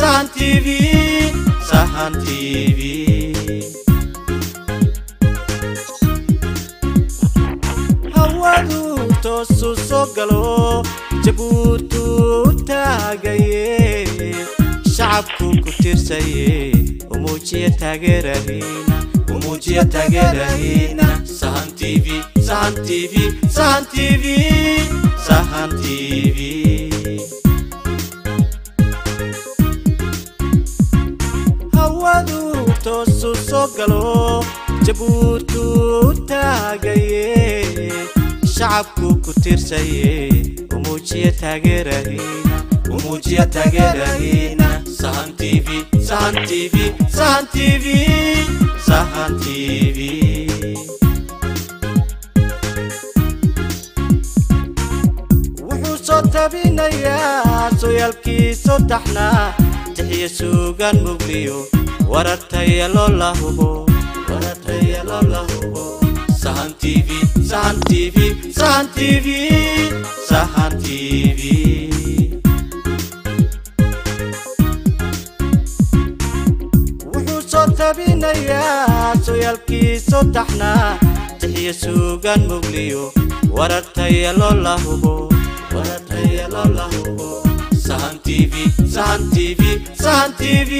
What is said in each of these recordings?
Sahan TV Sahan TV hawadu toosu soo galo jabuutu taagaye shacabku ku tirsaye umujiya taageerahina Sahan TV Sahan TV Sahan TV Sahan TV toosu soo galo jabuutu taagaye shacabku ku tirsaye umujiya taageerahina Sahan TV Sahan TV Sahan TV Sahan TV wuxuu soo tabinayaa sooyaalkiisu taxnaa تحية سوغان مغليو ورتايا لولا هبو Sahan TV Sahan TV Sahan TV Sahan TV wuxuu soo tabinayaa sooyaalkiisu taxnaa تحية سوغان مغليو ورتايا لولا هبو Sahan TV Sahan TV Sahan TV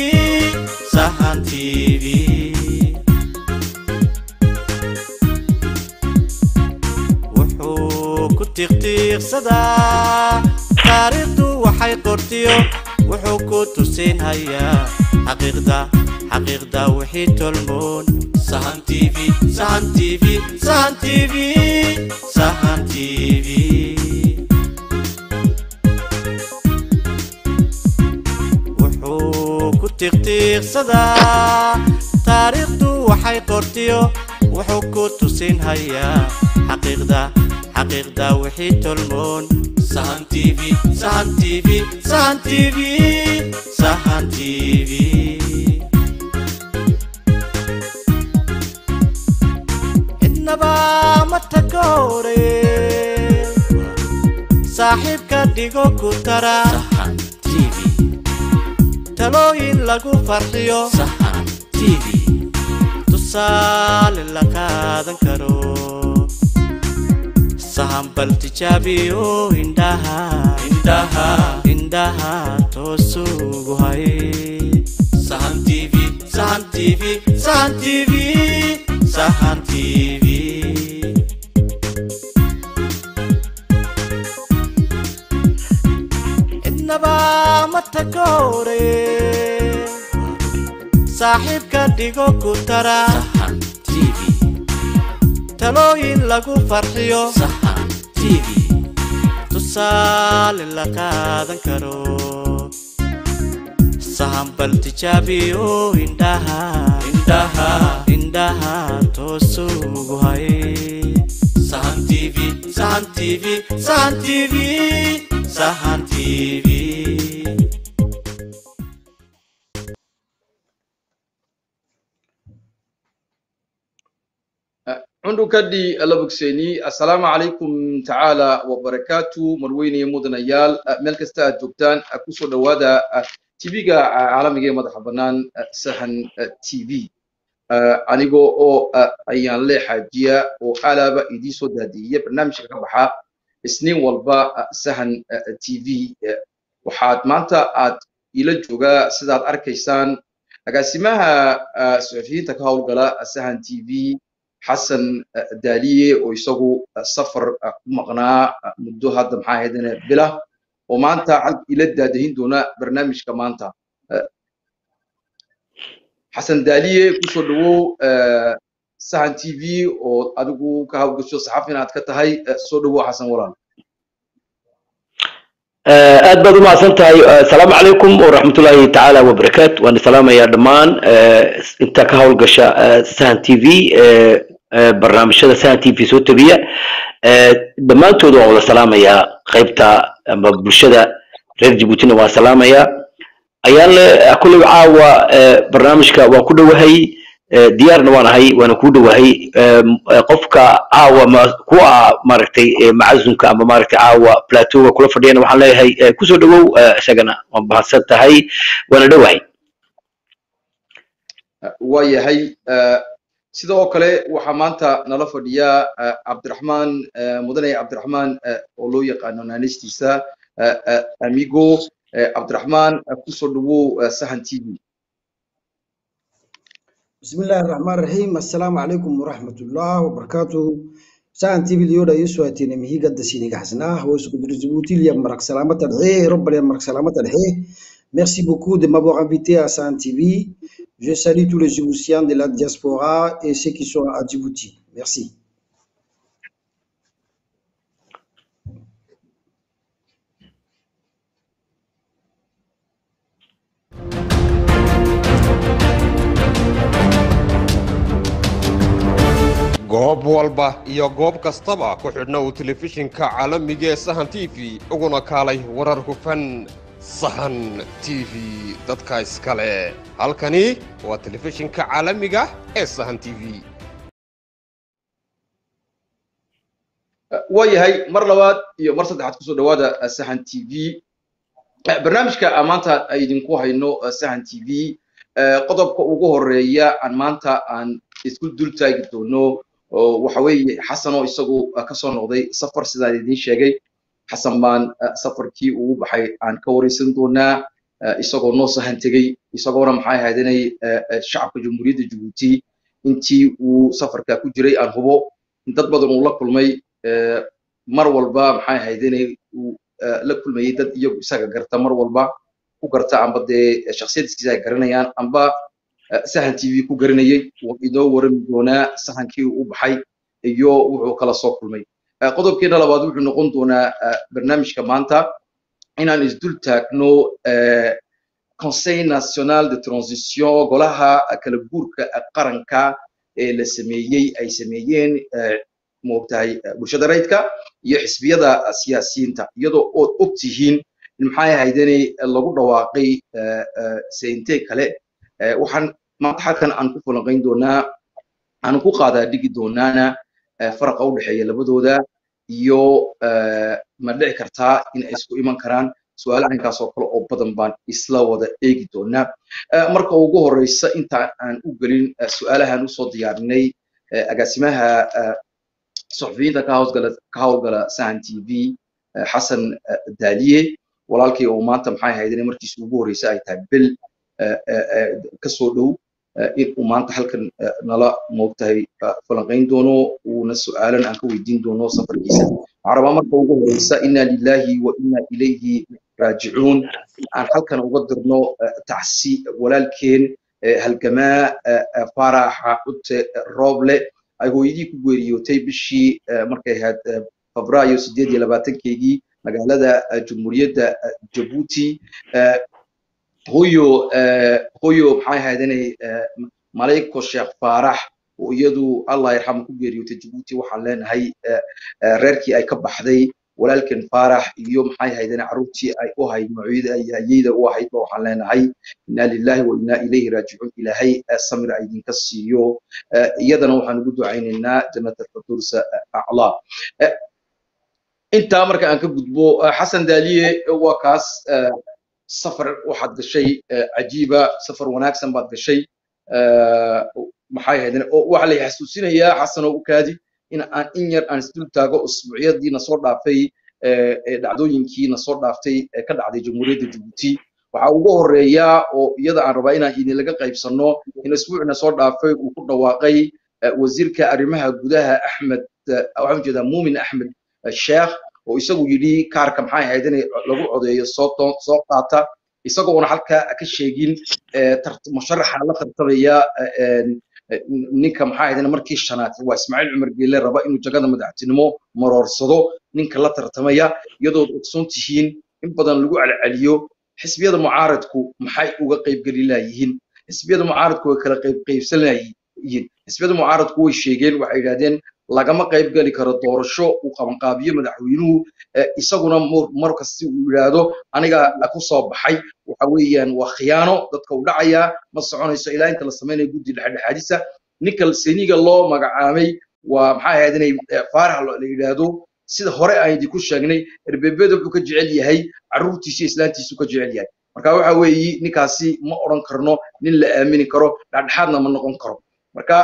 Sahan TV wuxuu ku tiqtiiqsadaa taariikhdu waxay qortiyo wuxuu ku tusinhayaa xaqiiqda wixii tolmoon Sahan TV Sahan TV Sahan TV Sahan TV tiqtiiqsadaa taariikhdu waxay qortiyo wuxuu ku tusinhayaa xaqiiqda wixii tolmoon Sahan TV Sahan TV Sahan TV Sahan TV innaba ma takoore saaxiibka dhigo ku tara Sahan TV talooyin lagu farxiyo Sahan TV tusaale la qaadan karo sahan bal tijaabiyo indhaha toosugu hay Sahan TV Sahan TV Sahan TV Sahan TV innaba ma takoore saaxiibka dhigo ku tara Sahan TV talooyin lagu farxiyo Sahan TV tusaale la qaadan karo sahan bal tijaabiyo indhaha toosugu hay Sahan TV Sahan TV Sahan TV Sahan TV عندك دي اللبكسيني السلام عليكم تعالى وبركاته مرويني مدنيال ملك استاد جوجتان اكوسو دوادا تيفيغا عالمي مدحبنان سحن تي في انيغو او ايان لي حاجيه او علابا ايدي سو داديه برنامج كبخا سنين والبا سحن تي في waxaad maanta aad ila jooga sidaad arkaysaan agaasimaha suxufiyiinta ka howlgala Sahan TV حسن دالية ويسقو سفر مقنع مدة هذا محاهدنا بلا وما أنت عند إلى الدهين دونا برنامج كمان تا حسن دالية كسودو ساهن تي في وأدوكو كهو كسو صحافينا أتكتهاي سودو حسن وران أدبر ما سنتهاي السلام عليكم ورحمة الله تعالى وبركاته وأنا سلام يا دمان أنت كهول قشة ساهن تي في barnaamijyada sahan t v soo tabiya dhammaantood waan wada salaamayaa qaybta ama bulshada reer jabuutina waan salaamayaa ayaan kulli caawa barnaamijka waan ku dhowahay diyaarna waan ahay waana ku dhowahay qofka caawa ma ku maaragtay macazunka ama maaragtay caawa plateauga kula fadhiyana waxaan leeyahay kusoo dhawow isagana waan bahadsan tahay waana dhowahay waayahay sidoo kale waxaa maanta nala fadhiya cabdiraxmaan mudane cabdiraxmaan oo loo yaqaano naanistiisa amigo cabdiraxmaan kusoo dhawow sahan t v بسم الله الرحمن الرحيم السلام عليكم ورحمة الله وبركاته سان تي في اليوم يسوى تنمي قد سيني حسنا هو سكوت جيبوتي لي مرك سلامة الحي رب لي مرك سلامة الحي merci beaucoup de m'avoir invité à Sahan TV. Je salue tous les Djiboutiens de la diaspora et ceux qui sont à Djibouti. Merci. goob walba iyo goob kastaba ku xidhna uu telefishinka caalamiga ee Sahan TV uguna kaalay warar hufan Sahan TV dadka iskale halkani waa telefishinka caalamiga ee Sahan TV waayahay mar labaad iyo mar saddexaad kusoo dhawaada Sahan TV barnaamijka maanta ay idinku hayno Sahan TV qodobka ugu horeeya aan maanta aan isku dul taagi doono waxa weeye xasan oo isagu ka soo noqday safar sidaan idin sheegay xasan baan safarkii ugu baxay aan ka wareysan doonaa isagoo noo sahan tegay isagoona maxay ahayd inay shacabka jamhuuriyadda Djibouti intii uu safarka ku jiray aan hubo dad badan uu la kulmay mar walba maxay ahayd inay uu la kulmayay dad iyagu isaga garta mar walba ku garta amba de shakhsiyadiisa ay garanayaan amba Sahan TV ku garanayay oo idoo warami doonaa sahankii uu baxay iyo wuxuu kala soo kulmay qodobkeena labaad wuxuu noqon doonaa barnaamijka maanta inaan isdul taagno Conseil National de Transition golaha kala guurka qaranka ee la sameeyay ay sameeyeen moogtahay bulshada rayidka iyo xisbiyada siyaasiyiinta iyadoo oo ogtihiin in maxay ahayd inay lagu dhawaaqay seente kale waxaan maanta halkan aan ku falanqayn doonaa aan ku qaadaa dhigi doonaana farqa u dhaxeeya labadooda iyo ma dhici kartaa in ay isku iman karaan su'aalaha inkaas oo kale oo badan baan isla wada eegi doonaa marka ugu horeysa inta aan u gelin su'aalahan u soo diyaarinay agaasimaha صحفيين كهوجلا سان تي في حسن داليه walaalkii oo maanta maxay ahayd in markii ugu horeysay ay tahay bil ka soo dhow in uu maanta halkan nala moogtahay falanqayn doono una su'aalan aan ka weydiin doono safarkiisa araba marka ugu horeysa inna lillahi wa inna ilayhi raaji'uun aan halkan uga dirno tacsi walaalkeen halgamaa faraxa utte rooble ay hooyadii ku geeriyootay bishii markay ahayd Febraayo 28 magaalada Jamhuuriyadda Djibouti hooyo maxay ahayd inay Malayko Sheekh Farax oo iyadu Allah yarxamo ku geeriyootay Djibouti waxaan leenahay reerkii ay ka baxday walaalkan Farax iyo maxay ahayd in caruurtii ay u hayd noocyada u ahayd waxaan leenahay inna lillahi wa inna ilayhi raaji'uun ilaahay samir ay idinka siiyo iyadana waxaan ugu ducaynaynaa jannatul firdaws a'la inta marka aan ka gudbo xasan daaliye waa kaas safar waxaad gashay cajiiba safar wanaagsan baad gashay maxay ahayd waxa la xasuusinayaa xasan oo u kaadi in aan in yar aan isdul taago usbuucyadiina soo dhaafay dhacdooyinkiina soo dhaaftay ka dhacday jamhuuriyadda Djibouti waxa ugu horeeya oo iyada aan rabaa inaan idin laga qaybsano in usbuucna soo dhaafay uu ku dhawaaqay wasiirka arrimaha gudaha Ahmed waxaan jeedaa Muumin Ahmed Sheekh oo isagu yiri kaarka maxay ahayd in lagu codeeyo soo qaata isagoo halka ka sheegin musharaxa la tartamaya ninka maxay ahayd markii shanaad waa Ismaaciil Cumar Geele raba inuu jagada madaxtinimo maroorsado ninka la tartamaya iyadoo ogsoontihiin in badan lagu calcaliyo xisbiyada mucaaradku maxay uga qayb gali laayeen xisbiyada mucaaradku way kala qaybsanayeen xisbiyada mucaaradku way sheegeen waxay yidhahdeen lagama qayb gali karo doorasho uu qabanqaabiyo madaxweynuhu isaguna markasta uu yidhaahdo aniga ku soo baxay waxa weeyaan waa khiyaano dadka u dhacaya ma soconayso ilaa inta la samaynayo guddi dhexdhexaadisa ninka seniga loo magacaabay waa maxay ahayd inay faarax la yidhaahdo sida hore aan idinku sheegnay erbebeeda wuxuu ka jecel yahay carruurtiisa islaantiisu ka jecel yahay marka waxa weeyi ninkaasi ma oran karno nin la aamini karo dhexdhexaadna ma noqon karo marka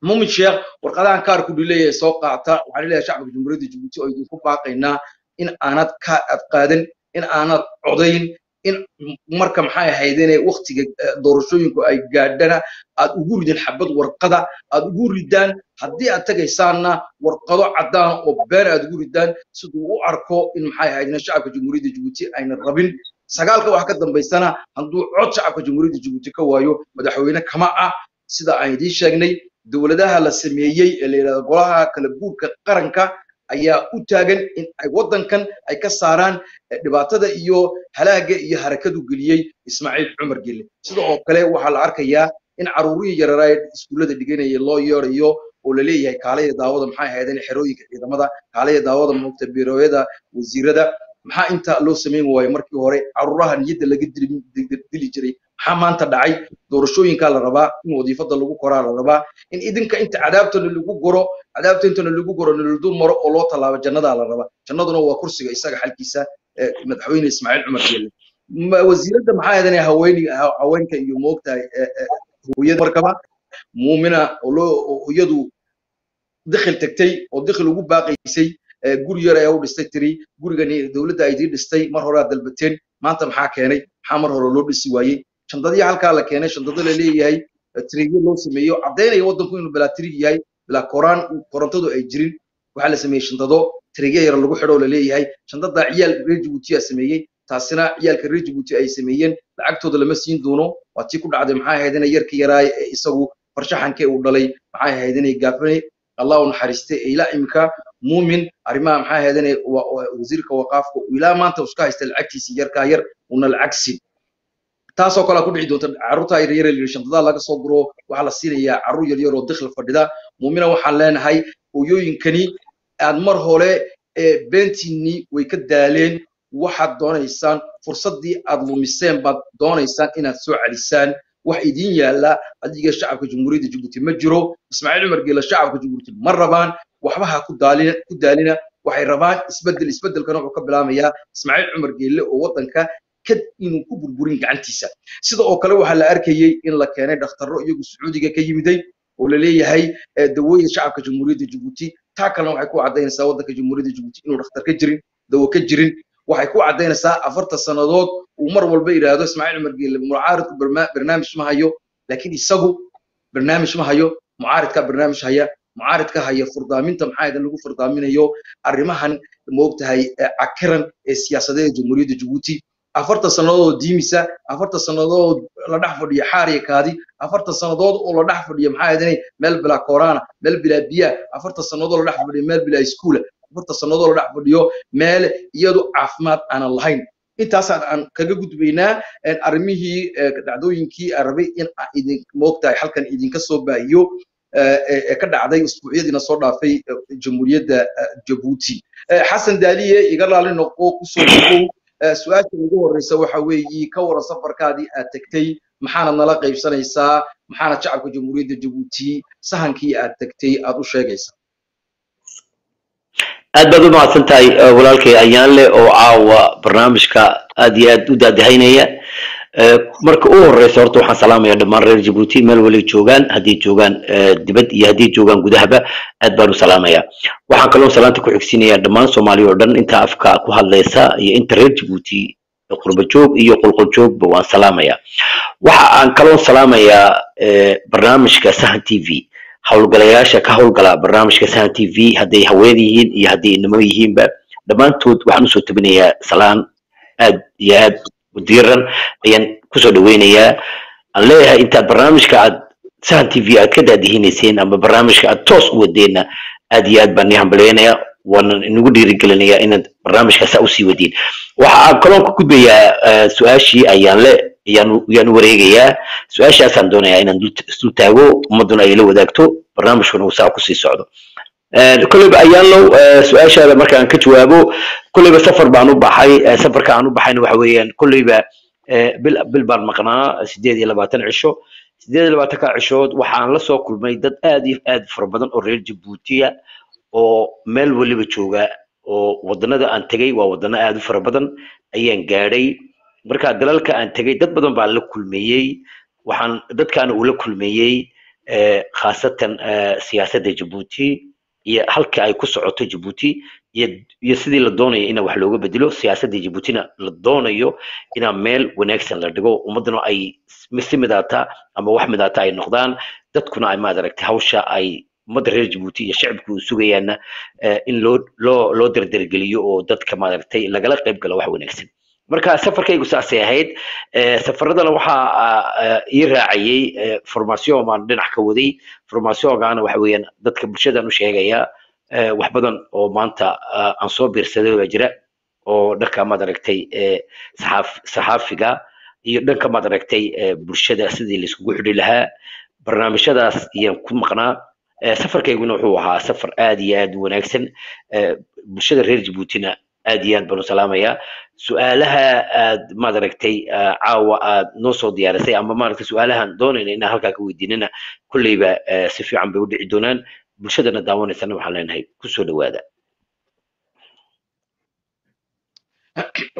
muumin sheekh warqadahan kaarku dhileeyay soo qaata waxaan leeyahay shacabka jamhuuriyadda Djibouti oo idinku baaqaynaa in aanad ka qaadan in aanad codayn in marka maxay ahayd inay waqtiga doorashooyinku ay gaadhana aad ugu ridin xabad warqada aad ugu ridaan haddii aad tagaysaanna warqado cadaan oo been aad ugu ridaan sidoo u arko in maxay ahayd in shacabka jamhuuriyadda Djibouti ayna rabin sagaalka wax ka dambeysana hadduu cod shacabka jamhuuriyadda Djibouti ka waayo madaxweyne kama ah sida aan idin sheegnay dawladaha la sameeyay ee leeyahay golaha kala guurka qaranka ayaa u taagan in ay wadankan ay ka saaraan dhibaatada iyo halaaga iyo harakadu galiyay Ismaaciil Cumar Gelle sidoo kale waxa la arkayaa in caruuriyi yaray iskuulada dhiganaya loo yeerayo oo la leeyahay kaalaya daawada maxay ahaydeen xerooyinka ciidamada kaalaya daawada muqtabirooyada wasiirada maxaa inta loo sameeyay way markii hore caruuraha niyada laga dili jiray maxaa maanta dhacay doorashooyinka la rabaa in wadiifada lagu koraa la rabaa in idinka inta cadaabtana lagu goro cadaabtana lagu goro dul maro oo loo talaabo jannada la rabaa jannaduna waa kursiga isaga xalkiisa madaxweyne Ismaaciil Cumar Gelle wasiirada maxaa ahaydeen haweenka iyo moogtahay hooyada markaba muumina oo iyadu dakhil tagtay oo dakhil ugu baaqaysay guri yar ayaa u dhistay tiri gurigani dawladda ay dhistay mar hore dalbateen maanta maxaa keenay maxaa mar hore loo dhisi waayay shandadii halka la keenay shandada la leeyahay tiriyo loo sameeyo cadeynaya wadanku inuu bala tiri yahay bala korantadu ay jirin waxa la sameeyay shandado tiriyo yar lagu xidho la leeyahay shandada ciyaal reer Djibouti ay sameeyay taasina ciyaalka reer Djibouti ay sameeyeen lacagtooda lama siin doono waa tii ku dhacday maxay ahayd in yarka yaraay isagu farshaxankee uu dhalay maxay ahayd in gaafnay Allah naxariiste ila imka muumin arrimaha maxay ahayd in wasiirka waqafka ila maanta iska haysta lacagtiisa yarka yar una lacagsi taasoo kala ku dhici doonta carruurta ay yar yar shandada laga soo guro waxa la siinayaa carruur yar yar oo dakhil fadhida muumina waxaan leenahay hooyooyinkani aad mar hore beentini way ka daaleen waxaad doonaysaan fursadii aad lumiseen baad doonaysaan inaad soo calisaan wax idin yaala adiga shacabka jamhuuriyadda Djibouti ma jiro Ismaaciil Cumar Gelle shacabka Djibouti ma rabaan waxba ha ku daalina waxay rabaan isbedelkan wuxuu ka bilaamayaa Ismaaciil Cumar Gelle oo wadanka kad inuu ku burburin gacantiisa sidoo kale waxa la arkayay in la keenay dhakhtarro iyagu Sacuudiga ka yimiday oo la leeyahay dawooyin shacabka jamhuuriyadda Djibouti taa kale waxay ku cadeynaysaa wadanka jamhuuriyadda Djibouti inuu dhakhtar ka jirin dawo ka jirin waxay ku cadeynaysaa 40 sanadood uu mar walba yiraahdo Ismaaciil Cumar Gelle mucaaradku barnaamij ma hayo laakiin isagu barnaamij ma hayo mucaaradka barnaamij haya mucaaradka haya furdaaminta maxay lagu furdaaminayo arrimahan moogtahay akiran ee siyaasadeed jamhuuriyadda Djibouti 40 sanadood diimisa 40 sanadood la dhax fadhiyo xaariyakaadi 40 sanadood oo la dhax fadhiyo maxay ahayd meel bila corona meel bila biya 40 sanadood la dhax fadhiyo meel bila iskuul 40 sanadood la dhax fadhiyo meel iyadu caafimaad aan lahayn intaas aan kaga gudbaynaa arrimihii dhacdooyinkii arabay in idin moogtahay halkan idin ka soo baahiyo ka dhacday usbuucyadiina soo dhaafay jamhuuriyadda Djibouti Xasan Daaliye iga raali noqo ku soo dhawow su'aasha ugu horeysa waxa weeye ka waran safarkaadii aad tagtay maxaana nala qaybsanaysaa maxaana shacabka jamhuuriyadda Djibouti sahankii aad tagtay aad u sheegaysaa aad baad u mahadsantahay walaalkay ayaan leh oo caawa barnaamijka aad iyo aad u daadahaynaya marka ugu horeysa horta waxaan salaamayaa dhammaan reer Djibouti meel wali joogaan haddii joogaan dibad iyo haddii joogaan gudahaba aad baan u salaamayaa waxaan kaloo salaanta ku xigsiinayaa dhammaan Soomaaliya oo dhan inta afka ku hadlaysa iyo inta reer Djibouti qurba joog iyo qolqol joogba waan salaamayaa waxa aan kaloo salaamayaa barnaamijka Sahan TV hawlgalayaasha ka hawlgala barnaamijka Sahan TV hadday haween yihiin iyo hadday inamo yihiinba dhammaantood waxaan u soo tabinayaa salaan aad iyo aad diiran ayaan ku soo dhaweynayaa aan leeyahay inta barnaamijka aad Sahan TV aad ka daadihineyseen ama barnaamijka aad toos u wadeena aad iyo aad baan hambaleynayaa waan inagu dhiirigelinayaa inaad barnaamijka saa u sii wadiin waxa aan kaloo ku gudbayaa su'aashii ayaan le yaanu wareegayaa su-aashaasaan doonayaa inaan dul taago ummaduna ay la wadaagto barnaamijkuna uu saa kusii socdo كلب أيانلو سؤال هذا مركان كجوابه كلب سفر بانو بحي سفر كانوا بحين وحويان كلب بالبار مقنع سديد يلا باتن عشو سديد يلا باتك عشود وحان لسه كل ما يدد آدي فربنا أوريل جبوتية أو مل واللي بتشوجا أو ودنا ده أنتجي وودنا آدي فربنا أيان جاري مركا دلالك أنتجي دد بدن بعلق كل مية وحان دد كانوا ولا كل مية خاصة سياسة جبوتي iyo halka ay ku socoto Djibouti iyo sidii la doonayo in wax looga bedelo siyaasadda Djiboutina la doonayo in meel wanaagsan la dhigo ummaduna ay misimidata ama wax midata ay noqdaan dadkuna ay ma aragtay hawsha ay ummadda reer Djibouti iyo shacabku sugayaan in loo dardargeliyo oo dadka ma aragtay lagala qayb galo wax wanaagsan marka safarkaygu saasay ahayd safaradana waxa ii raacayay formaation aan dhinac ka waday formationgaana waxa weeyaan dadka bulshada u sheegaya wax badan oo maanta aan soo biirsaday oo jira oo dhanka ma aragtay saxaafiga iyo dhanka ma aragtay bulshada sidii la isku xidhi lahaa barnaamijyadaas iyo ku maqnaa safarkayguna wuxuu ahaa safar aad iyo aad wanaagsan bulshada reer Djiboutina aad iyo aad baan u salaamayaa su'aalaha aad ma aragtay caawa aad noo soo diyaarisay ama ma aragtay su'aalahan doonayna in halka ka weydiinana kullayba si fiican bay u dhici doonaan bulshadana daawanaysana waxaan leenahay ku soo dhawaada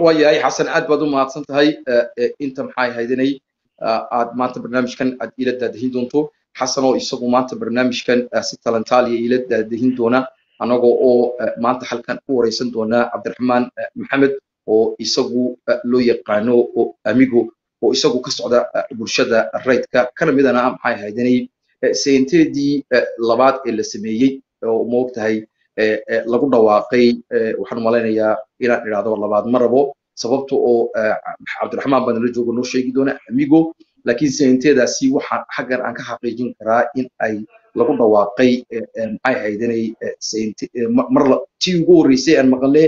waayahay xasan aad baad u mahadsan tahay inta maxay haydanay aad maanta barnaamijkan aad ila daadahin doonto xasan oo isagu maanta barnaamijkan si talantaaliya ila daadahin doona anagoo oo maanta halkan ku wareysan doona Cabdiraxmaan Maxamed oo isagu loo yaqaano oo amigo oo isagu ka socda bulshada raydka kana midana maxay haydanay seentedii labaad ee la sameeyay oo moogtahay lagu dhawaaqay waxaan maleynayaa inaan iraado labaad marabo sababtoo oo Cabdiraxmaan baan la joogo noo sheegi doona amigo laakiin seentedaasi waxa xagan aan ka xaqiijin karaa in ay lagu dhawaaqay maxay haydanay seente mar tii ugu horeysay aan maqalay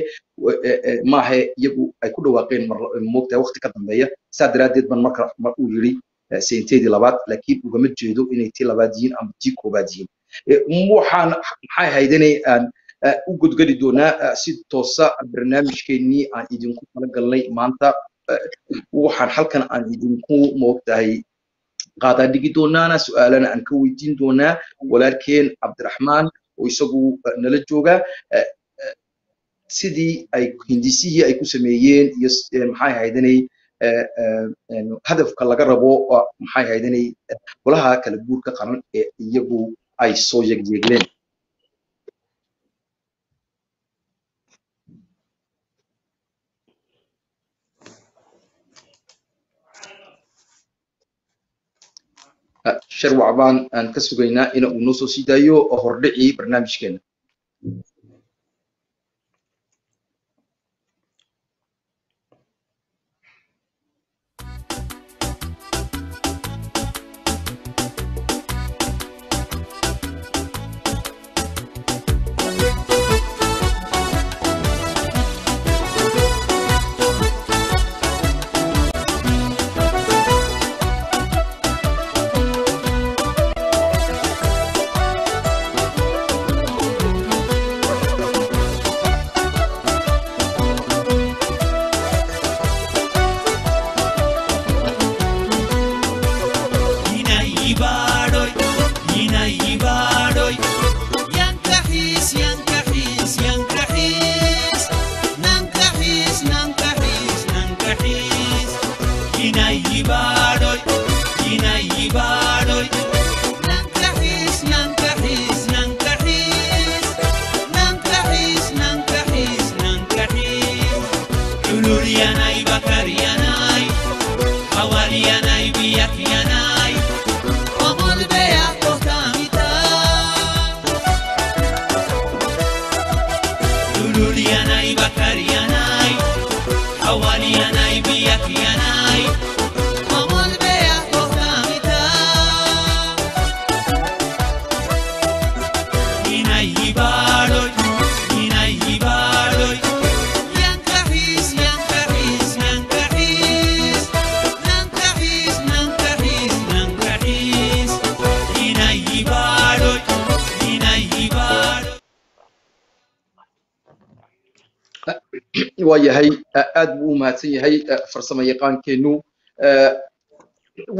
maahe iyagu ay ku dhawaaqeen mar moogtahay waqti ka dambeeya saadaradeed ban marka uu yiri seentedii labaad laakiin ugama jeedo inay tii labaad yihiin ama tii koobaad yihiin waxaan maxay haydanay aan u gudgadi doonaa si toosa barnaamijkeennii aan idinku kala galnay maanta waxaan halkan aan idinku moogtahay qaada dhigi doonaana su'aalana aan ka weydiin doonaa walaalkeen Cabdiraxmaan oo isagu nala jooga sidii ay hindisihii ay ku sameeyeen iyo maxay haydanay hadafka laga rabo maxay haydanay golaha kala guurka qaran ee iyagu ay soo yeegleen شر وعبان أن كسبنا إن ونصو سيدايو أهردعي برنامج كنا waayahay aad buu u mahadsan yahay farsamo yaqaankeenu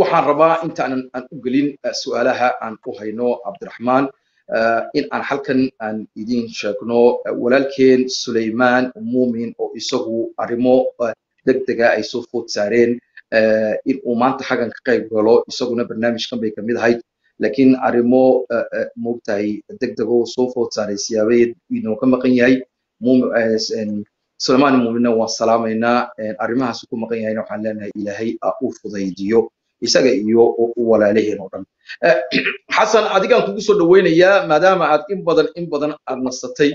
waxaan rabaa intaanan aan u gelin su'aalaha aan u hayno cabdiraxmaan in aan halkan aan idin sheegno walaalkeen Suleymaan Muumin oo isagu arrimo degdega ay soo food saareen in uu maanta xagan ka qayb galo isaguna barnaamijkan bay kamid ahayd laakiin arrimo moogtahay degdego soo food saaray siyaabeed inuu ka maqan yahay Suleymaan Muuminna waa salaamaynaa arrimahaas ku maqan yahayna waxaan leenahay ilaahay uu fudaydiyo isaga iyo walaalaheen oo dhan xasan adigaan kugu soo dhaweynayaa maadaama aad in badan aad nasatay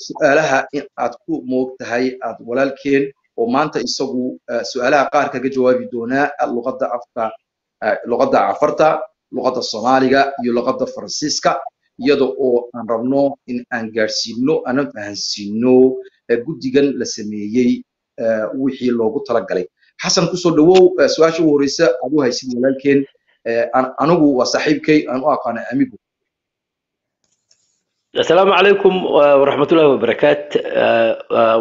su'aalaha in aad ku moogtahay aad walaalkeen oo maanta isagu su'aalaha qaar kaga jawaabi doonaa luqadda Cafarta luqadda Soomaaliga iyo luqadda Faransiiska iyada oo aan rabno in aan gaarsiino aan fahansiino guddigan la sameeyay wixii loogu talagalay حسن كسر دو سؤال شو هريسة أبو هيسين ولكن أنا جو وصاحبكي أنا أقنع أميكو. السلام عليكم ورحمة الله وبركاته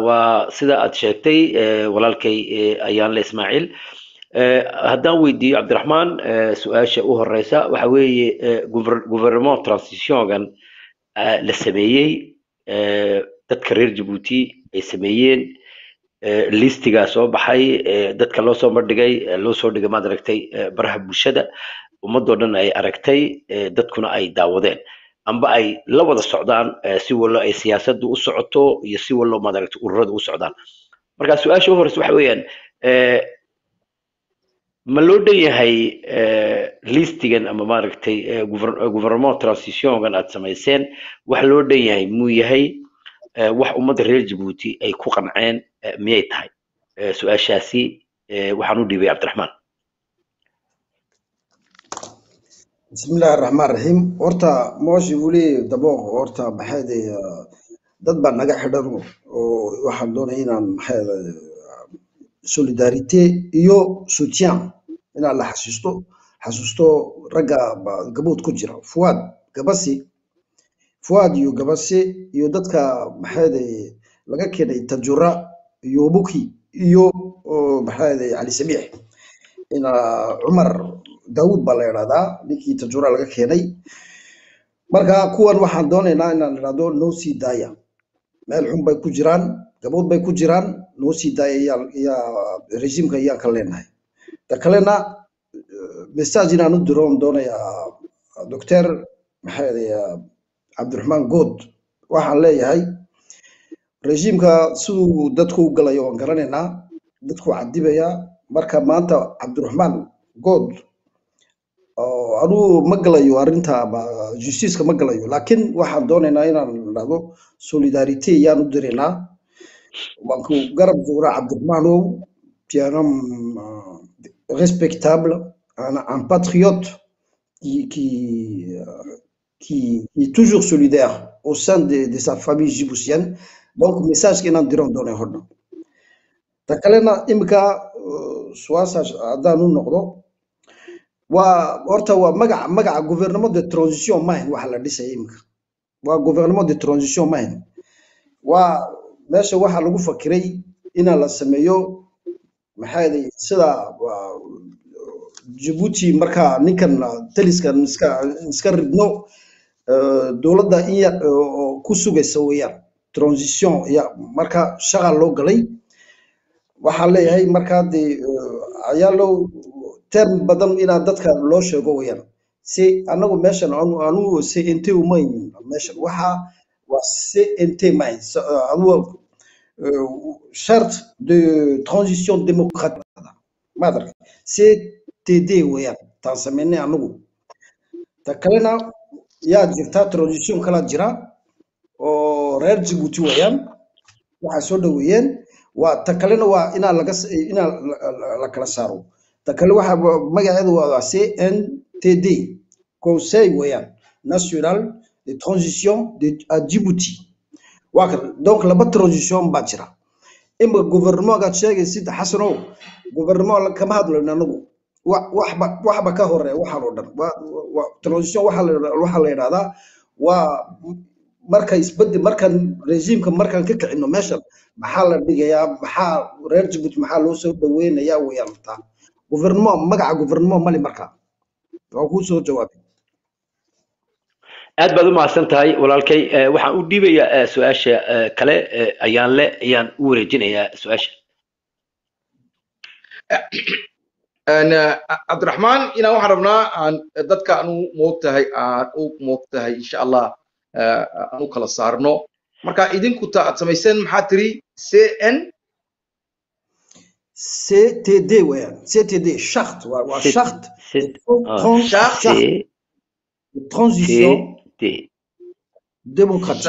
وسيدة أتشتي ولكن أيان لإسماعيل هذا ودي عبد الرحمن سؤال شو هريسة وحوي gouvernement transition كان للسمية تذكرير جيبوتي السميين listiga soo baxay dadka loo soo mardhigay loo soo dhigay maad aragtay baraha bulshada ummadoo dhan ay aragtay dadkuna ay daawadeen amba ay la wada socdaan si wallo ay siyaasaddu u socoto iyo si wallo maad aragtay ururadu u socdaan marka su'aasha ugu horeysa waxa weeyaan ma loo dhan yahay listigan ama maad aragtay gouvernement transition-gan aad samayseen wax loo dhan yahay muu yahay wax ummadda reer Djibouti ay ku qanceen miyay tahay su'aashaasi waxaan u dhiibay Cabdiraxmaan bismillaahir rahmaanir rahiim horta mooshi wuli dabooq horta baxay dad baa naga xidhan oo waxaan doonay inaan maxay solidarité iyo soutien inaan la xasuusto ragga gabood ku jira Fuad iyo Gabasi iyo dadka maxay laga keenay Tajura iyo Buki iyo maxay Ali Sabiix ina Umar Daawud baa la yiraahdaa ninkii Tajura laga keenay marka kuwan waxaan doonaynaa inaan raado no sii daaya meel xun bay ku jiraan gabood bay ku jiraan no sii daaya ya regimka ayaa ka leenahay ta kalena message inaan u diro doonayaa doctor maxay Cabdiraxmaan Good waxaan leeyahay regimka siduu dadku u galayo waan garanaynaa dadku cadibaya marka maanta Cabdiraxmaan Good anu ma galayo arinta justice ma galayo laakiin waxaan doonaynaa inaan raado solidarité yaan u direynaa waan ku garab jooga Cabdiraxmaan oo tianam respectable un patriote qui est toujours solidaire au sein de sa famille djiboutienne. Donc, message qui est en direct dans les hordes. Takalena imka swasa adanu noqdo wa horta wa magaca gouvernement de transition mahin waxa la dhisay imka wa gouvernement de transition mahin wa meesha waxa lagu fakiray in la sameeyo maxay sida Djibouti marka ninkan taliskan iska ridno dawladda in ku sugaysa weeyaan transition ya marka shaqal loo galay waxa leeyahay marka ayaa loo term badan ina dadka loo sheego weeyaan si anagu meeshan anu si intee u mayn meeshan waxa waa si intee mayn charte de transition démocratique madar CTD weeyaan taan sameynay anagu ta kalena yaa jirta transition kala jira oo reer Djibouti weeyaan waxa soo dhaweeyeen waa ta kalena waa ina la kala saaro ta kale waxa magaceedu waa CNTD Conseil weeyaan National de Transition à Djibouti donc laba transition baa jira imba gouvernement ga sheegay sida xasano gouvernement kama hadlayno anagu waxba ka horeeya waxa loo dhan transition waxa la yiraahdaa waa marka isbedel markan rejiimka markan ka kicino meeshan maxaa la dhigayaa maxaa reer Djibouti maxaa loo soo dhaweynayaa weeyarta gouvernement magaca gouvernement mali marka waa ku soo jawaabay aad baad u mahadsan tahay walaalkay waxaan u dhiibayaa su'aasha kale ayaan u wareejinayaa su'aasha أنا عبد الرحمن إنا وحرمنا عن ضدك أنو موقتها أو موقتها إن شاء الله أنو كلا صارنو مركا إذن كنت أتسميسن محاتري CTD وين CTD شخط وشخط transition démocratique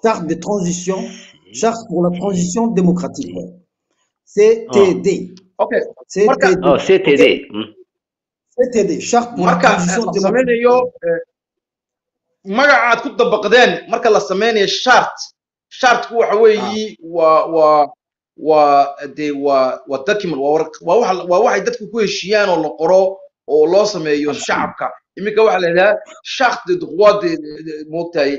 charte de transition charte pour la transition démocratique CTD. Ok. CTD. CTD. Charte pour la transition démocratique. magacaad ku dabaqdeen marka la sameeyo shartku waxa weeyi waa document waa waxay dadku ku heshiiyaan oo la qoro oo loo sameeyo shacabka iminka waxa la yiraahdaa charte de droit moogtahay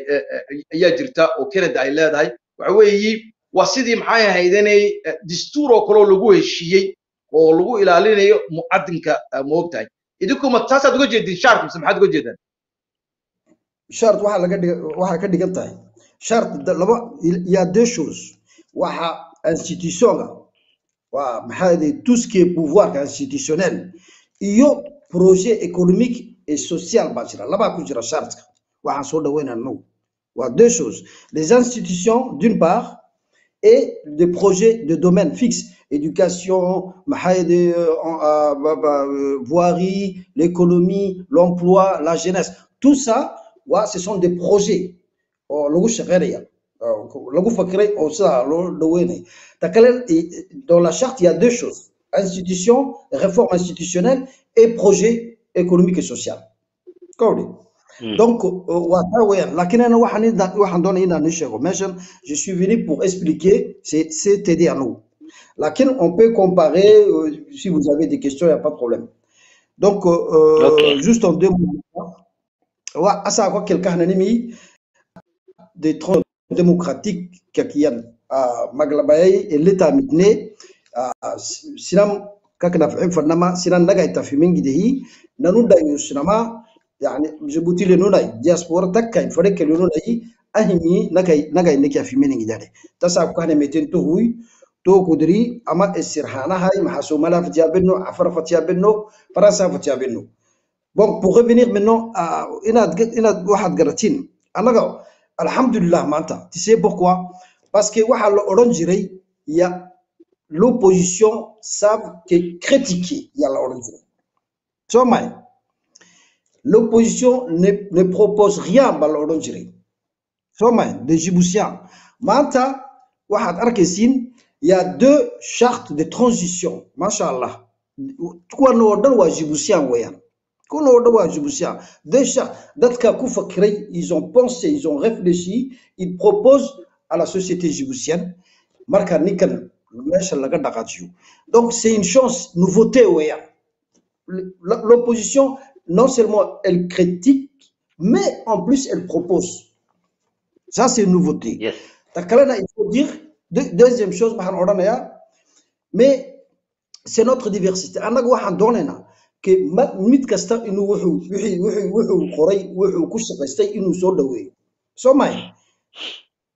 ayaa jirta oo Canada ay leedahay waxa weeyi waa sidii maxay ahaydeenay dastuur oo kale lagu heshiiyay oo lagu ilaalinayo muadinka moogtahay idinku ma taasaad uga jeedin shartku maxaad uga jeedaan charte waxa ka dhigan tahay charte laba il y a deux choses waxa institution wa maxay tout ce qui est pouvoir institutionnel iyo projet économique et social ba jira laba ku jira charte waxa soo dhaweynaa wa deux choses les institutions d'une part et des projets de domaine fixe éducation voirie l'économie l'emploi la jeunesse tout ça ouais, ce sont des projets dans la charte il y a deux choses institution réforme institutionnelle et projet économique et social donc je suis venu pour expliquer c'est TD à nous laquelle on peut comparer si vous avez des questions il n'y a pas de problème donc juste en deux mots ça quoi quelqu'un des troncs démocratiques qui a Maglabaye et l'État mitné sinam kakna fannama sinan naga itafimingi dehi nanu dayu sinama yani Djibouti le nunay diaspora takay fareke le nunay ahimi naga inki afimingi dare tasa ko kana meten to huy to kudri ama esirhana hay mahaso malaf diabeno afar fatiabeno faransa fatiabeno bon pour revenir maintenant à ina wahad garatin anaga alhamdulillah manta tu sais pourquoi parce que waxa la oran jiray ya l'opposition savent que critiquer ya la oran jiray so may l'opposition ne propose rien ba la oran jiray so may de Djiboutiens manta waxad arkaysin il y a deux chartes de transition machallah quoi no dan wa Djiboutiens wayan déjà, ils ont pensé, ils ont réfléchi, ils proposent à la société djiboutienne. Donc c'est une chance, nouveauté. L'opposition, non seulement elle critique, mais en plus elle propose. Ça c'est une nouveauté. Yes. Il faut dire, deuxième chose, mais c'est notre diversité. que mid kasta inuu wuxuu qoray wuxuu ku shaqaystay inuu soo dhaweeyo Soomaali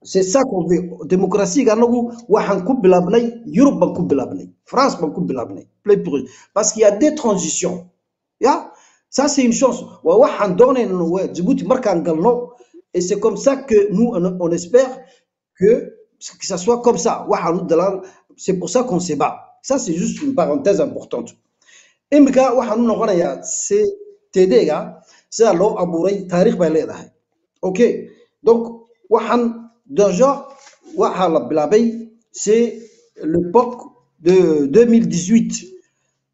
c'est ça qu'on veut démocratie anagu waxaan ku bilaabnay Europe ban ku bilaabnay France ban ku bilaabnay parce qu'il y a des transitions ça c'est une chance wa waxaan doonaynaa waa Djibouti markaan galno et c'est comme ça que nous on espère que ça soit comme ça c'est pour ça qu'on se bat ça c'est juste une parenthèse importante imika waxaan noqonayaa CTD ga sida loo abuuray taariikh bay leedahay okay donc waxaan déjà waxa la bilaabay c'est l'époque de 2018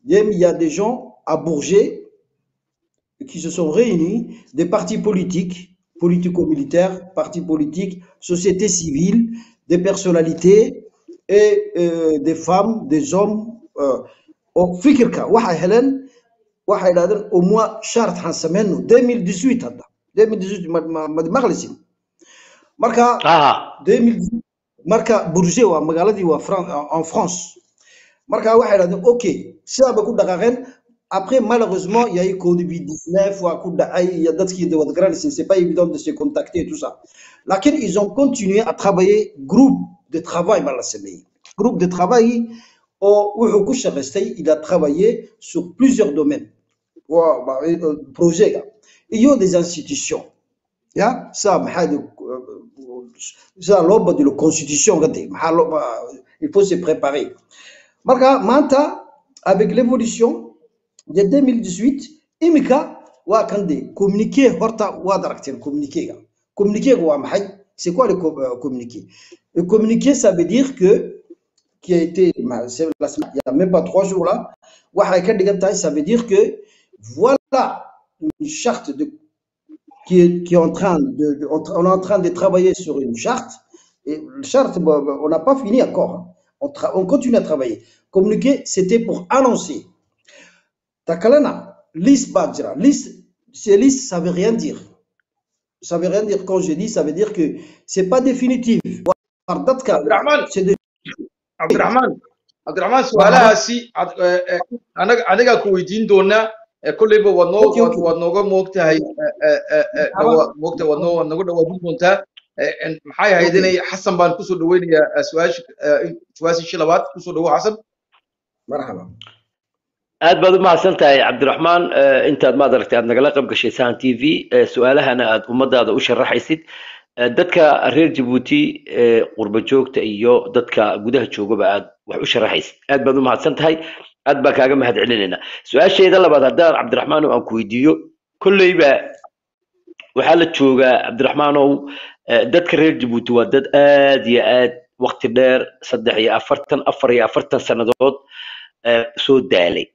il y a des gens à Bourget qui se sont réunis des partis politiques politico-militaires partis politiques société civile des personnalités et des femmes des hommes fikirka waxa heleen waxa yiraahdeen umma shart han sameeyno 2018 hadda 2018 ma maqlaysin marka 2018 marka Bourget waa magaaladii waa en France marka waxay yiraahdeen okay sida ba ku dhaqaaqeen après malheureusement il y a eu Covid-19 waa ku dhacay iyo dadkii dawad garanaysan c'est pas évident de se contacter tout ça lakin ils ont continué à travailler groupe de travail par la semaine groupe de travail wuxuu ku shaqaystay il a travaillé sur plusieurs domaines projets il y a des institutions ya ça ça l'objet de la constitution il faut se préparer marka manta avec l'évolution de 2018 imika waa kan de communiquer horta waa directeur communiquer waa maxay c'est quoi le communiquer le communiquer ça veut dire que qui a été il y a même pas 3 jours là waxa ka dhigan ça veut dire que voilà une charte qui est en train on est en train de travailler sur une charte et la charte on n'a pas fini encore on continue à travailler communiquer c'était pour annoncer takalana liste badra liste c'est liste ça veut rien dire quand je dis ça veut dire que c'est pas définitif Abdurrahman su'aalahaasi anaga ku weydiin doona kullayba waad nooga moogtahay waad nooga dhawaadin doontaa maxay ahayd inay xasan baan kusoo dhaweynayaa su'aashii labaad kusoo dhawo xasan marhaba aad baad u mahadsan tahay cabdiraxmaan intaad maad aragtay aad nagala qayb gashay sahan t v su'aalahana aad ummadaada u sharaxaysid dadka reer Djibouti qurba joogta iyo dadka gudaha joogaba aad wax u sharaxaysid aad baad u mahadsan tahay aad baa kaaga mahad celinayna su'aasheeda labaad haddaan cabdiraxmaan aan ku weydiiyo kullayba waxaa la joogaa cabdiraxmaanow dadka reer Djibouti waa dad aad iyo aad waqti dheer 44 sanadood soo daalay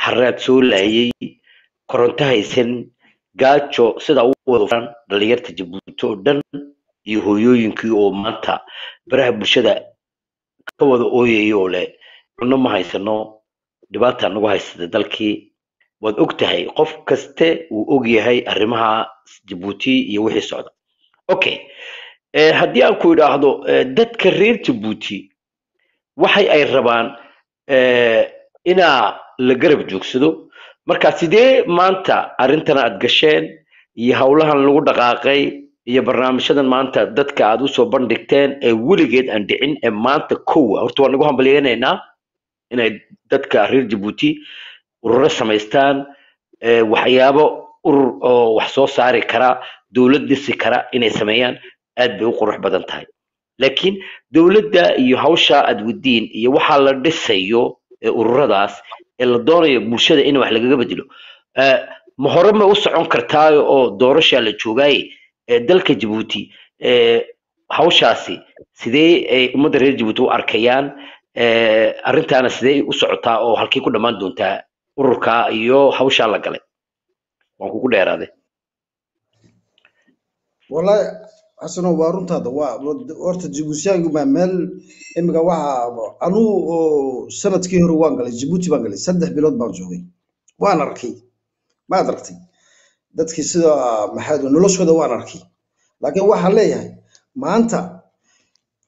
harraad soo laayay koronto haysan gaajo sida uu wado dhalinyarta Djibouti oo dhan iyo hooyooyinkii oo maanta baraha bulshada ka wada ooyayo leh cunno ma haysano dhibaato nagu haysata dalkii waad ogtahay qof kaste uu og yahay arrimaha Djibouti iyo wixii socda okay haddii aan ku idhaahdo dadka reer Djibouti waxay ay rabaan inaa la garab joogsado marka sidee maanta arrintan aad gasheen iyo hawlahan lagu dhaqaaqay iyo barnaamijyadan maanta dadka aad u soo bandhigteen ee weligeed aan dhicin ee maanta kow horta waan ugu hambalyeynaa inay dadka reer Djibouti ururo samaystaan waxyaabo urur oo wax soo saari kara dawlad dhisi kara inay sameeyaan aad bay u qurux badan tahay laakiin dawladda iyo hawsha aad wadiin iyo waxa la dhisayo ururadaas ee la doonayo bulshada in wax lagaga bedelo ma hore ma u socon kartaa oo doorasho la joogay dalka Djibouti hawshaasi sidee ay ummadda reer Djibouti u arkayaan arrintaana sidee u socotaa oo halkii ku dhamaan doontaa ururka iyo hawsha la galay waan kugu dheeraaday wallahi asana waa runtaada waa horta Djibouti ma meel imika waxa anu sanadkii hore waan galay Djibouti baan galay 3 bilood baan joogay waan arkay ma aragtay dadkii sida maxaad noloshooda waan arkay laakiin waxa leeyahay maanta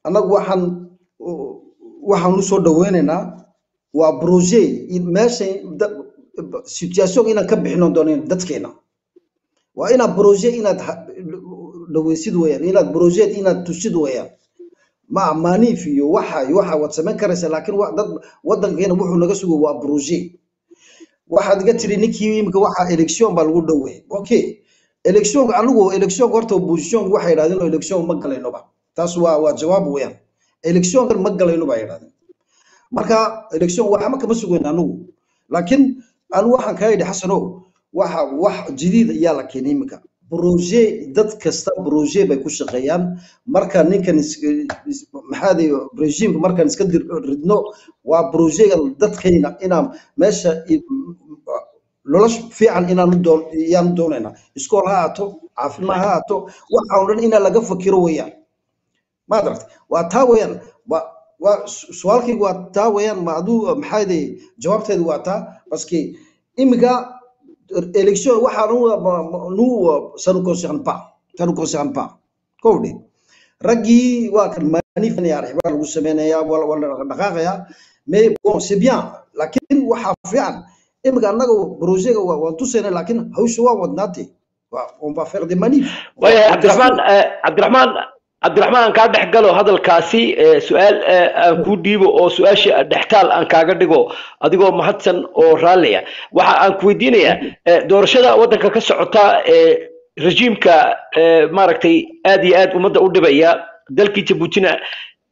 anagu waxaan u soo dhaweynaynaa waa projet meesha situation inaan ka bixino dooneen dadkeena waa ina projet inaad dhaweysid weeyaan inaad projet inaad tusid weeyaan ma maaniif iyo waxa wad samayn karaysa laakiin dad wadankeena wuxuu naga sugo waa projet waxaad iga tiri ninkii imika waxa election baa lagu dhaweey okay election horta opposition waxay yiraahdeen election ma galayno ba taas waa jawaab weeyaan election ma galayno ba yiraahdeen marka election waxa ma kama sugeyn anagu laakiin anu waxaan ka yidhi xasano wax jadiid ayaa la keenay imika projet dad kasta projet bay ku shaqeeyaan marka ninkan maxaad regime markan iska ridno waa projet dadkeena inaan meesha nolosh fiican inaan doonayna iskool ha aato caafimaad ha aato waxa oo dhan in laga fakiro weeyaan ma adartay waa taa weeyaan waa su'aalkii waa taa weeyaan ma adu maxaad jawaabteedu waa taa baski imika élection waxa nous ça nous concerne pas كودي رجي واكن مانيفن يا رحبا لو سمينيا ولا دقاقيا مي بون سي بيان لكن waxa fiican imika anagu project waan tusayna laakiin hawshu waa wadnaatay on va faire des manifs ويا عبد الرحمن كان دحقلو هذا الكاسي سؤال كو ديبو او سؤاشي دحتال ان كاغا دغو adigoo mahadsan oo raaliya waxa aan ku weydiinaya doorashada wadanka ka socota rejiimka maaragtay aad iyo aad umada u dhibaya dalkii Djibouti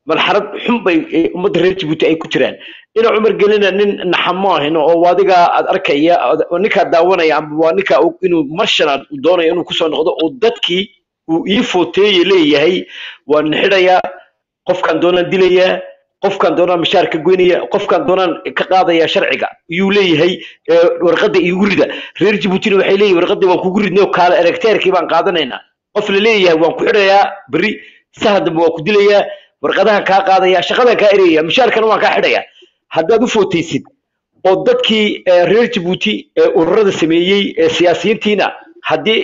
marxalad xun bay umada reer Djibouti ay ku jiraan ina Umar Gelina nin naxamaahino oo wadiga aad arkaya ninka daawanaya ama ninka inuu marshal u doonayo inuu ku soo noqdo oo dadkii ويفوتي ليه وان حدايا قف كان دونا ديليا قف كان دونا مشاركة قوينية قف كان دونا كقاضية شرعية يوليه هي ورقدة يورده غير جيبوتين وحيليه ورقدة وكورد نيو كال إلكتير كيبان قاضينا قف ليه وان حدايا بري سهد بوكو ديليا ورقدها كقاضية شغلة كائرية مشاركة وان كحدايا هذا دفوتي سيد ودتكي غير جيبوتي ورد سميي سياسيين تينا haddii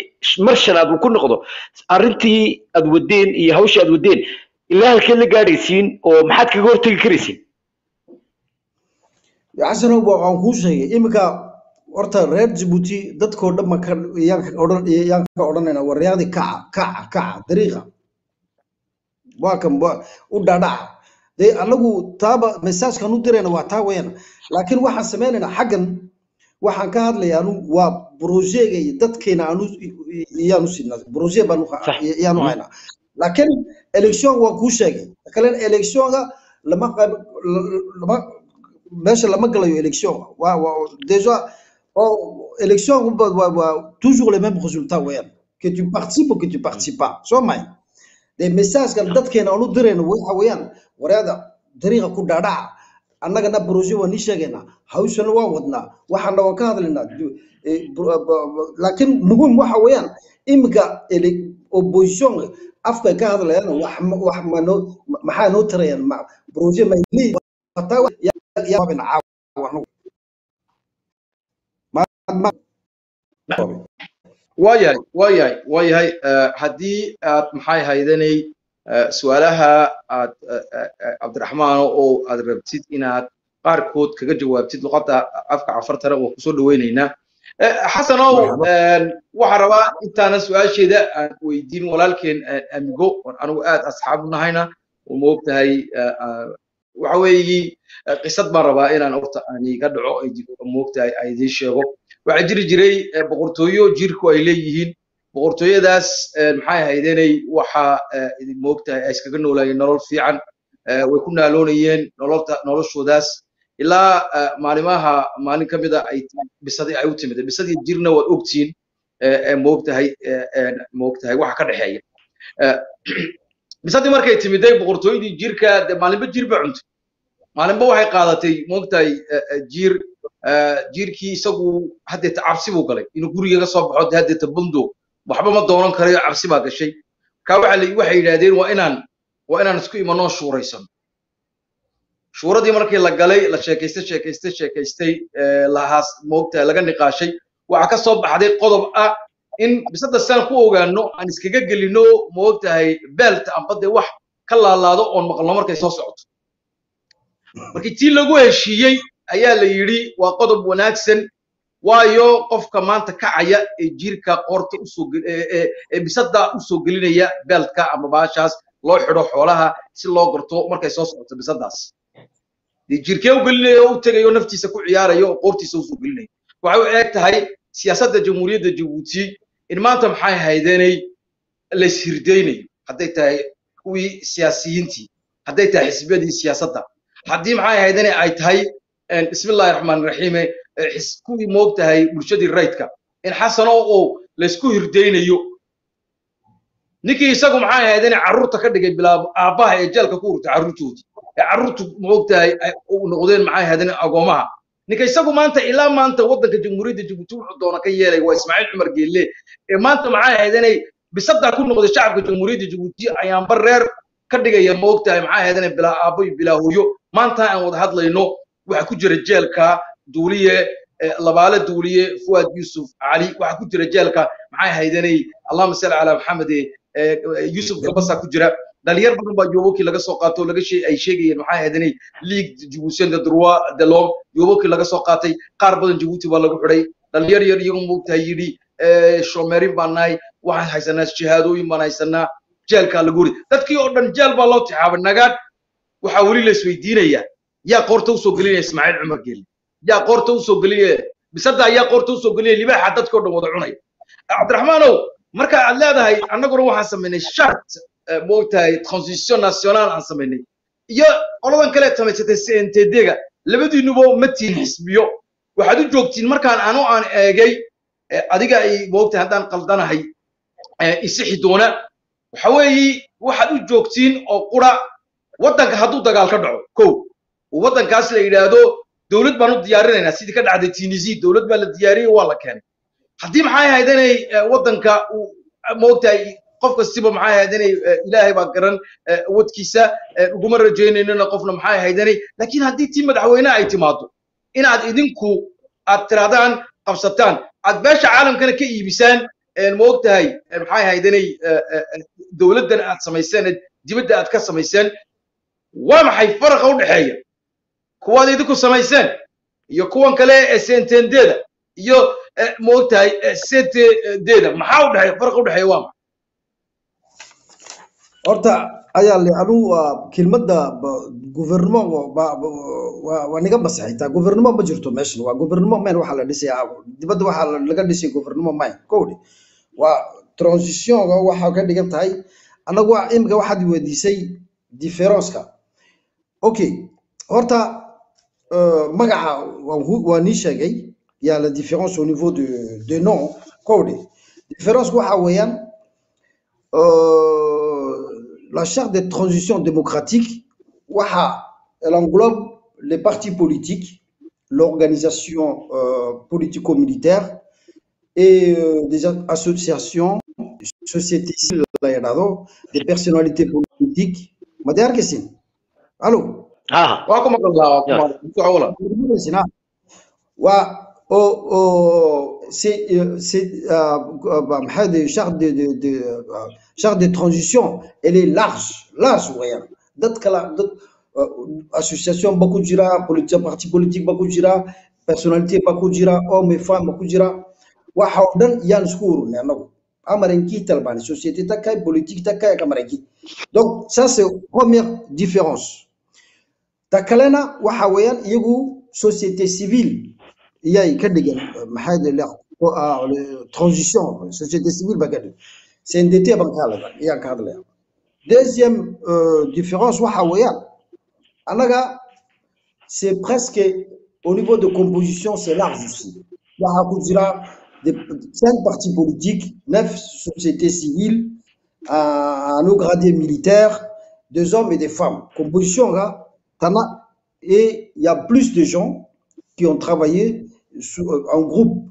marshanaad uu ku noqdo arintii aad wadeen iyo hawsha aad wadeen ilaa halkee la gaadhaysiin oo maxaad kaga hortagi karaysiin xasano waan ku sheegay imika horta reer Djibouti dadkoo dhamma ka yaan ka odhanayna waryaadi kaca dariiqa waa kan u dhaadhaca de anagu taaba message-kan u dirayna waa taa weeyaan laakiin waxaan sameynayna xaggan waxaan ka hadlayaa waa project ay dadkeena aanu sinaa project baan yaanu hayna laakiin election waa ku sheegay kale electionga lama meesha lama galayo election waa déjà élection toujours les mêmes résultats weeyaan que tu participes ou que tu participes pas soo may des messages kan dadkeena aanu dirayno waxa weeyaan waraada dariiqa ku dhaadhaca annagana project waan sheegayna hawshan waa wadnaa waxaan dhaw ka hadlaynaa laakiin muhiim waxa weeyaan imika opposition afka ka hadlayaan wax maxaa noo tarayaan project ma leey fatawa ya bin caawano waayahay haddii aad maxay haydanay su'aalaha aad Cabdiraxmaan oo aad rabtid inaad qaarkood kaga jawaabtid luqadda afka cafartana oo ku soo dhaweynaynaa xasanow waxa rabaa intaana su'aasheeda aan weydiin walaalkeen amigo anigu aad asxaab u nahayna oo moogtahay waxa weeyi qisad baan rabaa inaan horta aan iga dhaco moogtahay ay idin sheego waxa jiri jiray boqortooyo jirku ay leeyihiin boqortooyadaas maxay ahaydeenay waxa idin moogtahay ay iskaga noolayeen nolol fiican way ku naaloonayeen noloshoodaas ilaa maalin ka mid ah ay bisadii ay u timid bisadii jirna waa ogtiin moogtahay waxa ka dhaxeeya bisadii markay timiday boqortooyadii jirka maalinba jirba cuntay maalinba waxay qaadatay moogtahay jirkii isagu haddeeta cabsi buu galay inuu guriga ka soo baxo haddeeta bundo waxba ma doonan karayo cabsi baa gashay ka waxay yiraahdeen waa inaan isku imanoo shuuraysan shuuradii markii la galay la sheekaystay lahaas moogtahay laga niqaashay waxa ka soo baxday qodob ah in bisada san ku ogaano aan iskaga gelino moogtahay belt amba de wax ka laalaado oo maqlo markay soo socoto markii tii lagu heshiiyay ayaa la yiri waa qodob wanaagsan waayo qofka maanta kacaya ee jirka qorta u soo bisada u soo gelinaya beltka ama baashaas loo xidho xoolaha si loo gorto markay soo socoto bisadaas jirkee u gelinayo u tagayo naftiisa ku ciyaarayo qortiisa u soo gelinayo waxa uu eeg tahay siyaasadda jamhuuriyadda Djibouti in maanta maxay haydeenay la sirdeynay hadday tahay kuwii siyaasiyiintii hadday tahay xisbiyadii siyaasadda haddii maxay haydeenay ay tahay bismillaahir rahmaanir rahiim kuwii moogtahay bulshadii rayidka in xasano oo la isku hirdeynayo ninkii isagu maxay haydeenay carruurta ka dhigay bilaab aabaha ee jeelka ku urta carruurtoodii carruurtu moogtahay u noqdeen maxay haydeenay agoomaha ninka isagu maanta ilaa maanta wadanka jamhuuriyadda Djibouti wuxuu doona ka yeelay waa Ismaaciil Cumar Geelle ee maanta maxay haydeenay bisada ku noqday shacabka jamhuuriyadda Djibouti ayaan bareer ka dhigaya moogtahay maxay haydeenay bilaa aabo iyo bilaa hooyo maanta aan wada hadlayno waxa ku jira jeelka duuliye labaale duuliye fuad yusuf ali waxa ku jira jeelka maxay haydanay allahumma salli ala maxamed yusuf gabasa ku jira dhalinyar badan baa joobokii laga soo qaato laga ay sheegayeen maxay haydanay league Djibouti de droit de l'homme joobokii laga soo qaatay qaar badan Djibouti baa lagu xidhay dhalinyar yar iyagu moogtahay yidhi shoomeerin baan nahay waxaan haysanaa shahaadooyin baan haysanaa jeelka lagu ri dadkii oo dhan jeel baa loo tixaabay nagaad waxa wali la isweydiinayaa yaa qoorta u soo gelinaya Ismaaciil Cumar Geeli yaa qoorta u soo gelinaya bisada yaa qoorta u soo gelinaya libaaxa dadkoo dhan wada cunay Cabdiraxmaanow marka aad leedahay annaguna waxaan sameynay shart moogtahay transition national aan sameynay iyo qoladan kale samaysatay CNTD-ga labadiinuba ma tiin xisbiyo waxaad u joogtiin markaan aan eegay adiga ay moogtahay haddaan qaldanahay isixi doona waxa weeye waxaad u joogtiin oo qura waddanka hadduu dagaal ka dhaco kow waddankaas la yidhaahdo dowlad baan u diyaarinaynaa sidii ka dhacday Tunisia dowlad baa la diyaariyay waa la keenay haddii maxay ahayd inay waddanka moogtahay qof kastiba maxay ahayd inay ilaahay baa garan wadkiisa uguma rajaynayna qofna maxay ahayd inay laakiin haddii tii madaxweynaha ay timaado inaad idinku aad tiraadaan qabsataan aad beesha caalamkana ka iibisaan moogtahay maxay ahayd inay dowladdan aad samayseen dibadda aad ka samayseen waa maxay farqa u dhaxeeya kuwaad idinku samayseen iyo kuwan kale ee sentendeeda iyo moogtahay sentedeeda maxaa u dhaxeeya farqa u dhaxeeya waa maxay horta ayaa le anu kelmadda gouvernement waa niga masaxaytaa gouvernement ma jirto meeshan waa gouvernement mayn waxaa la dhisayaa dibadda waxaa laga dhisay gouvernement mayn kowdhi waa transitionga waxaa ka dhigan tahay anagu imika waxaad weydiisay difference-ka okay horta magaca waa nii sheegay yaa la différence au niveau de nom kowdhi différence waxa weeyaan la charte de transition démocratique elle englobe les partis politiques, l'organisation politico-militaire et des associations, sociétés civiles, des personnalités politiques. Madame Kessin. Allô? Ah. Charte de transition, elle est large, voyons. Association beaucoup dira, parti politique beaucoup dira, personnalité beaucoup dira, hommes et femmes beaucoup dira. Wahaudan yan school, amarenki talbani, société takai, politique takai, amarenki. Donc ça c'est première différence. Takalena wahawayan yegu société civile. Il y a une transition, société civile bagade. C'est un détail bancal, il y a un cadre là. Deuxième différence, c'est presque au niveau de composition, c'est large ici. Il y a 5 partis politiques, 9 sociétés civiles, un haut gradé militaire, 2 hommes et des femmes. Composition là, et il y a plus de gens qui ont travaillé en groupe.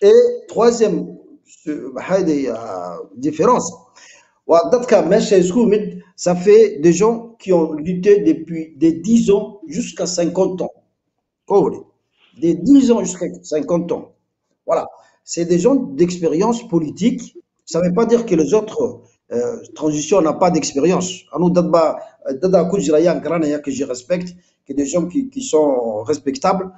Et troisième différence, ça fait des gens qui ont lutté depuis des 10 ans jusqu'à 50 ans. Des 10 ans jusqu'à 50 ans. Voilà. C'est des gens d'expérience politique. Ça ne veut pas dire que les autres transitions n'ont pas d'expérience. Que je respecte, que des gens qui sont respectables.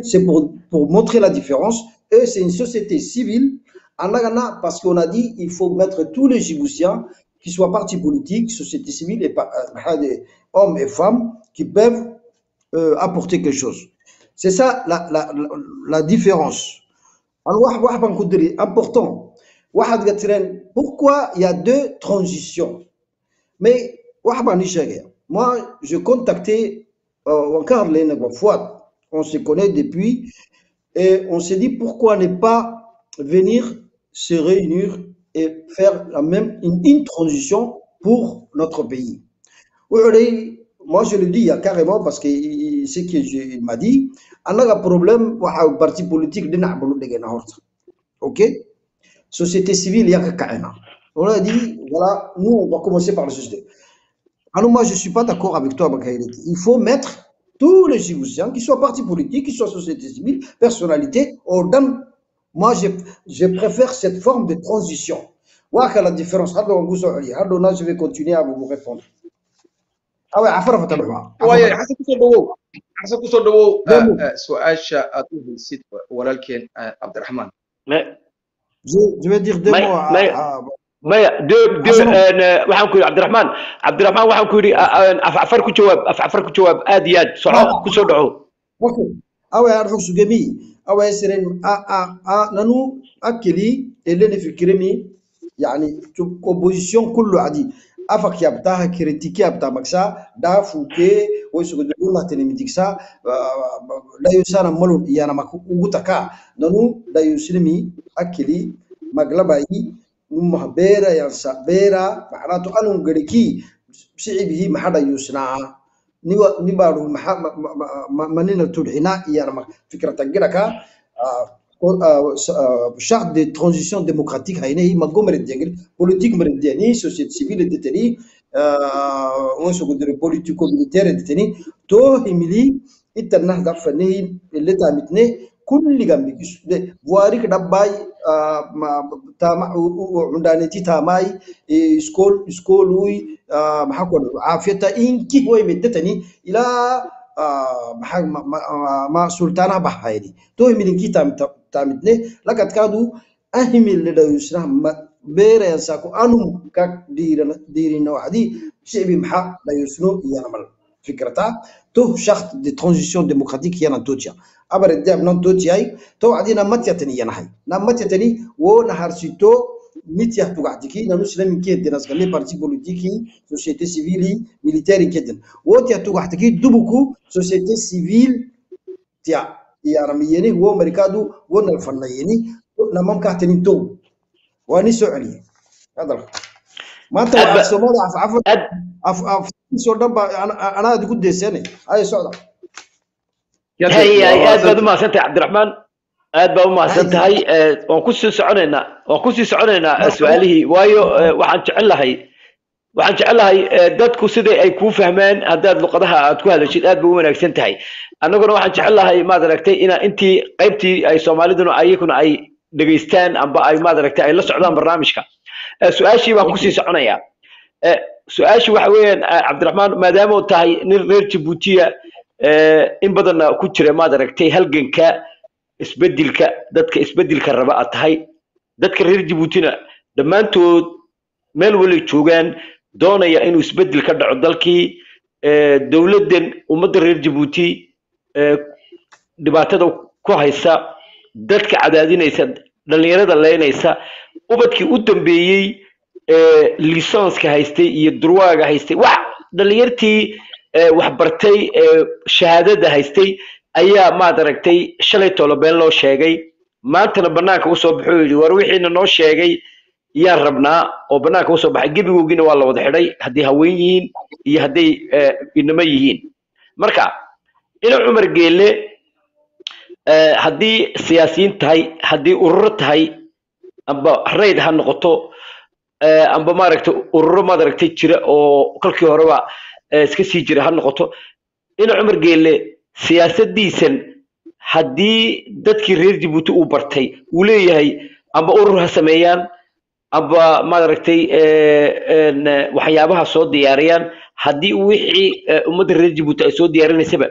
C'est pour montrer la différence. Et c'est une société civile. Parce qu'on a dit il faut mettre tous les Djiboutiens, qui soient partis politiques, société civile, et hommes et femmes, qui peuvent apporter quelque chose. C'est ça la différence. Alors, important. Pourquoi il y a 2 transitions? Mais, moi, je contactais on se connaît depuis, et on s'est dit pourquoi ne pas venir se réunir et faire une transition pour notre pays. Moi, je le dis carrément parce que ce qu'il m'a dit, on a un problème avec le parti politique de ok? Société civile, il y a on a dit, voilà, nous, on va commencer par la société. Alors moi, je ne suis pas d'accord avec toi, Bakaïlet. Il faut mettre tous les Djiboutiens, qu'ils soient partis politiques, qu'ils soient société civile, personnalité, au Dan. Moi, je préfère cette forme de transition. Voilà la différence. Je vais continuer à vous répondre. Ah ouais, afar fatadwa. waaye xasan kusoo dhawow su-aasha aad u haysid walaalkeen cabdiraxmaan Je vais dire deux mots à maya waxaan ku yidhi cabdiraxmaan waxaan ku yidhi afar ku jawaab aad iyo aad soco kusoo dhaco ok awe arxug sugami awe siren nanu akili elene fikrimi yani opposition kullu adi afak yabtaha kritiki yabta maksa da fuke way sugudullah telemidiksa la yusana malun yana makugutaka nanu da yuslimi akili maglabai نمها بيرا ينسى بيرا معناته أنهم قريكي شعبه ما حدا يسنع نبارو منين التلحينا يعني فكرة تجركا شرط de transition démocratique هاي ما قوم رديان politique مردياني société civile دتني وش قدر politico militaire دتني تو هملي إتنا دفنه اللي تعمتني كل جنبك بواريك دباي تام عندانتي تاماي سكول وي محكون عافية إنكي هو مدتني إلى ما سلطانة بحايدي تو من إنكي تامتني لقد كادو أهم اللي دا يسنا بير ينساكو أنو كاك ديرنا وحدي شعبي محا دا يسنو ينمل فكرتا تو شخص دي ترانزيسيون ديموكراتيك يانا توتيا أبر الدعم نان توتياي تو عدينا متيتني ينحي نام متيتني ونهارسيتو متيه توقعتكي نانوس لم كيد ناس قال لي بارتي بوليتيكي سوسيتي سيفيلي ميليتاري كدن وتيه توقعتكي دوبكو سوسيتي سيفيل تيا يا رميني هو مريكادو ون الفنيني نمام كاتني تو واني سعلي هذا ما انت الصومال عفوا سودبا انا ادي قد سنه هاي سعده هي aad baad u mahadsantahay cabdiraxmaan aad baad u mahadsantahay waan ku sii soconaynaa su'aalihii waayo waxaan jecelahay dadku sidii ay kuu fahmaan haddaad luqadaha aad ku hadashid aad bay u wanaagsan tahay annaguna waxaan jecelahay maad aragtay inaa intii qaybtii ay soomaaliduna ayaguna ay dhegaystaan amba ay maad aragtay ay la socdaan barnaamijka su'aashii baan kusii soconayaa su-aashu waxa weeyaan cabdiraxmaan maadaama uu tahay nin reer Djibouti in badan ku jira maad aragtay halganka isbedelka dadka isbedelka raba aad tahay dadka reer Djiboutina dhammaantood meel wali joogaan doonaya inuu isbedel ka dhaco dalkii dawladdan ummadda reer Djibouti dhibaatada ku haysa dadka cadaadinaysa dhalinyarada leynaysa ubadkii u dambeeyay lisanska haystay iyo durwaaga haystay wax dhalinyartii wax bartay shahaadada haystay ayaa maad aragtay shalay tolobeen loo sheegay maantana banaanka u soo baxay yiri war wixiina noo sheegay yaan rabnaa oo banaanka u soo baxay gebigoogina waa la wada xidhay haddii haween yihiin iyo hadday inama yihiin marka ina Cumar Geelle haddii siyaasiyiin tahay haddii ururo tahay amba rayd ha noqoto amba maaragtay ururo maad aragtay jira oo kolkii horeba iska sii jira ha noqoto ina Cumar Geelle siyaasadiisan haddii dadkii reer Djibouti uu bartay uu leeyahay amba urur ha sameeyaan amba maad aragtay waxyaabaha soo diyaariyaan haddii wixii ummadda reer Djibouti ay soo diyaarinaysaba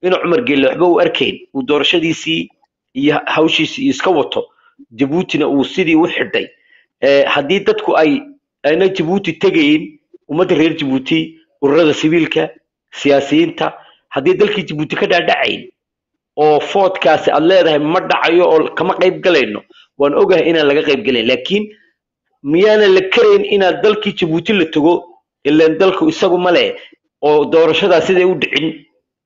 ina Cumar Geelle waxba uu arkayn uu doorashadiisii iyo hawshiisii iska wato Djiboutina uu sidii u xidhay haddii dadku ayna Djibouti tagayn ummadda reer Djibouti ururada siviilka siyaasiyiinta haddii dalkii Djibouti ka dhaadhacayn oo foodkaasi aad leedahay ma dhacayo oo kama qayb galayno waan ogahay inaan laga qayb galayn laakiin miyaana la karayn inaad dalkii Djibouti la tago ilaan dalku isagu male oo doorashada sidee u dhicin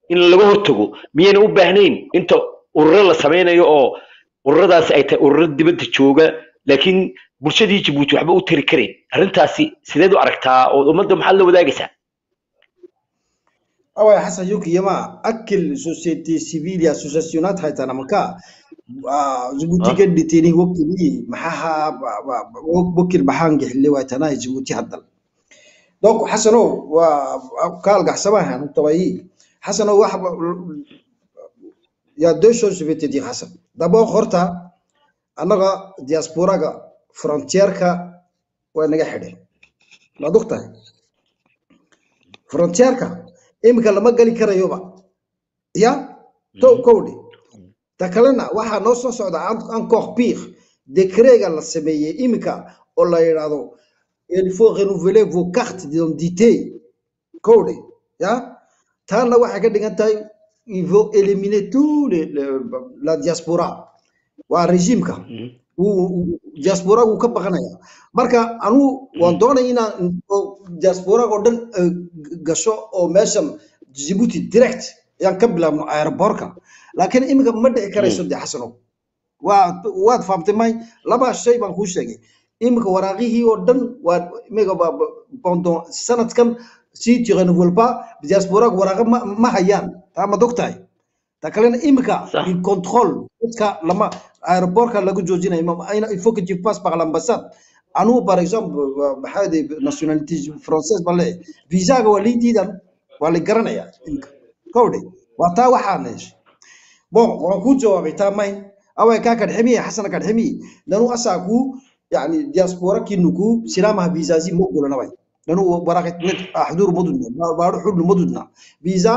in laga hortago miyana u baahnayn inta ururo la sameynayo oo ururadaasi ay tahay ururo dibadda jooga laakiin bulshadii Djibouti waxba u tiri karayn arrintaasi sideed u aragtaa oo ummadda maxaa la wadaagaysaa أوه حسن يوكي يما أكل سوسيتي سيفيليا سوسيسيونات هاي تانا مكا جبوتي قد تيني وكلي محاها وكل بحانجح اللي وايتانا جبوتي هدل دوك حسنو وقال قحسباها نطبعي Hassan il y a deux choses je vais te dire Hassan. D'abord horta anaga diaspora ga frontière ka waa naga xidhay. Ma dogtahay frontière ka imika lama gali karayo ba ya to kowdi ta kalena waxa noo soo socda encore pire décret ga la sameeyay imika oo la yiraahdo il faut renouveler vos cartes d'identité kowdi ya taana waxa ka dhigan tahay il faut éliminer tout la diaspora waa régime ka diaspora uu ka baqanaya marka anu waan doonay inaan diaspora oo dhan gasho oo meeshan Djibouti direct yaan ka bilaabno airportka laakiin imika ma dhici karayso de Xasano waad fahamtay may laba shay baan ku sheegay imika waraaqihii oo dhan waa imika pendant sanadkan si tu renouveles pas diaspora waraaqa ma hayaan taa ma dogtahay ta kalena imika il contrôle dadka lama airportka lagu joojinayo il faut que tu passes par l'ambassade anu par exemple maxay nationalité française bale visa ga walidiidan waa la garanaya kowde waa taa waxaaneesh bon waan ku jawaabay taa may away ka kadximiye xasan kadximiye danu asaaku yani diaspora kinuku silamaha visa zi mo golana way danu waraqat mid ahdur mududna baadu xudnu mududna visa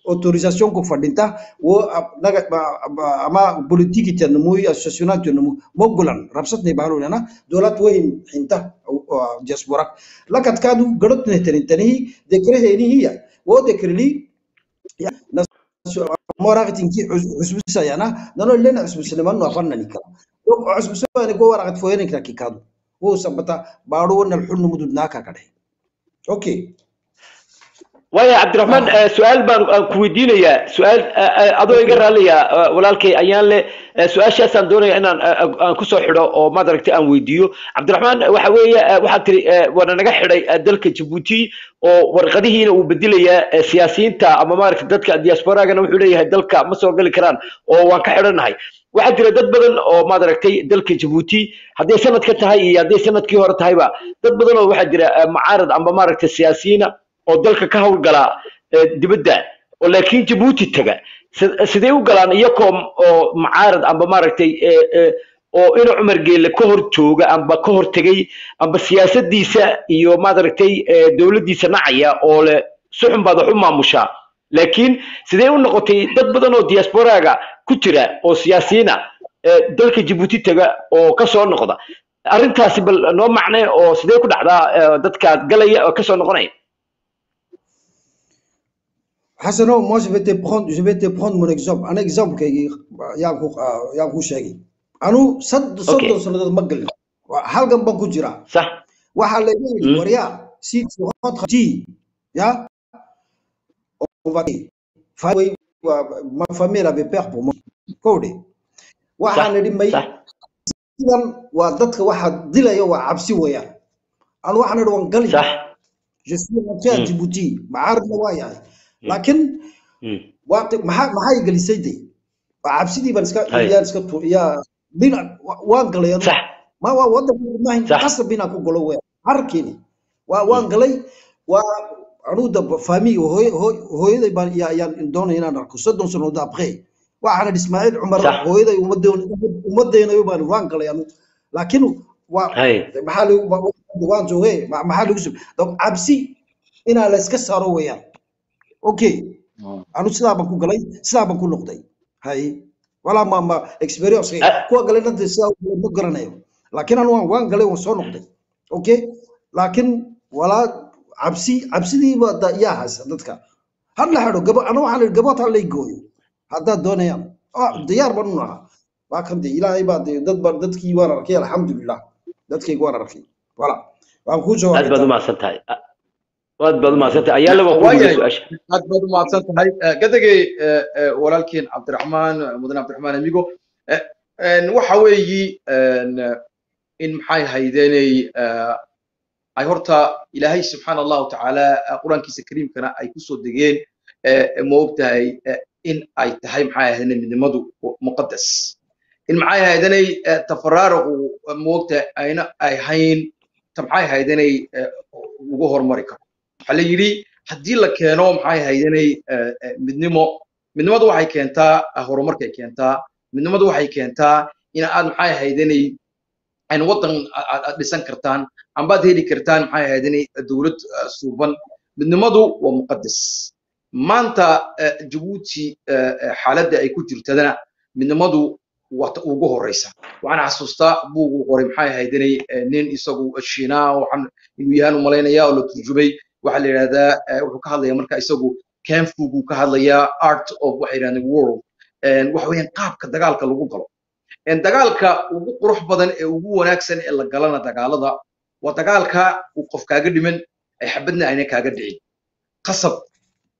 autorisation ko fadinta wo naga ama politique tan moy association tan mo golan rabsatni baaluna dawlad weyn inta diaspora lakad kaadu gadotne tani dekreheeniya wo dekreli maraqtin ki usbisayana nano lena usbisleman no fanani kala usbisayana go waraqat foyeen kala kikaadu wo sabata baadu wana xulnu mududna ka kadhay okay ويا عبد الرحمن سؤال كويدين يا سؤال أدو يقرأ لي ولكن أيان لي سؤال شاسن دوني أنا كسر حدا أو ما دركت أن ويديو عبد الرحمن وحوي واحد وانا نجح حدا دلك جيبوتي ورقده هنا وبدل يا سياسيين تا أما ما ركت دلك الدياسبورا كانوا يحولي دلك مصر قال كران أو وانكحرنا هاي واحد ردد بدل أو ما دركتي دلك جيبوتي هذه سنة كتهاي هذه سنة كيورت هاي بقى ضد بدل واحد معارض أما ما ركت السياسيين oo dalka ka hawlgala dibadda oo laakiin Djibouti taga sidee u galaan iyagoo oo mucaarad amba maaragtay oo inuu Umar Geele ka hor jooga amba ka hor tagay amba siyaasadiisa iyo maaragtay dawladdiisa nacaya oo le suxun baad wax u maamusha laakiin sidee u noqotay dad badan oo diasporaaga ku jira oo siyaasiyiina dalka Djibouti taga oo ka soo noqda arrintaasi bal noo macnay oo sidee ku dhacdaa dadka galaya oo ka soo noqonay Hassano, moi je vais te prendre mon exemple. Un exemple que Yankou Shaggy. Anu, sad sonadad magal. Halgan banku jira. صح. Waxa la yiri wariya si tu rentres ya on va ma famille avait peur pour moi. Kowde. Waxa la dhimay sidan waa dadka waxa dilayo waa cabsi weeyaan. Anu waxa la dhawan gali. صح. Je suis rentré à Djibouti. Maarad la waayay. لكن وقت ما هي جلسيدي عبسيدي بنسكا يا بين وانقلي ما هو وضع ما هي قصب بينا كقولوا حركيني وانقلي وعروض فامي وهو يدا يا دون هنا نركو صدق سنة ده بخير وعنا إسماعيل عمر هو يدا ومدينا يبان وانقلي لكن محل وان جوه محل يوسف طب عبسي إن على سكسر ويان اوكي انا سلام كو غلاي سلام كو نقداي هاي ولا ما اكسبيرينس كو غلاي نت سلام ما غرانايو لكن انا وان غلاي وان سو نقداي اوكي لكن ولا عبسي دي بدا يا حس ددك هل حدو غبا انا waxaan gabota la gooyo hada doonayaan diyaar banuna waa kan de ilaahay baa dadkii waan arkay alxamdulillah dadkii waan arkay wala waan ku jawaabay aad ma santahay aad baad ma santahay ayaa laba ku su'aasha aad baad ma santahay gadagay walaalkeen Cabdiraxmaan mudan Cabdiraxmaan amigo waxa weeyi in maxay haydeenay ay horta ilaahay subhanahu wa ta'ala quraankiisa kariimkana ay ku soo degeen moogtahay in ay tahay maxay ahayn midnimadu muqaddas in maxay haydeenay tafaraaruq moogtahay ayna ay hayn maxay haydeenay ugu hormari karo waxa la yiri haddii la keeno maxay haydanay midnimadu waxay keentaa horumarkay keentaa midnimadu waxay keentaa in aad maxay haydanay aan wadan dhisan kartaan ambaad heli kartaan maxay haydanay dawlad suuban midnimadu waa muqaddas maanta Djibouti xaaladda ay ku jirtadana midnimadu wata ugu horeysa waxaan xasuustaa buugu qoray maxay haydanay nin isagu Shiinaa waxaan inuu yahay umaleynaya oo la turjumay waxa la yiraahdaa wuxuu ka hadlayaa marka isagu Kung ka hadlayaa art of waxa yiraahdaa world waxa weeyaan qaabka dagaalka lagu galo dagaalka ugu qurux badan ee ugu wanaagsan ee la galana dagaalada waa dagaalka uu qof kaaga dhiman ay xabadna ayna kaaga dhicin qasab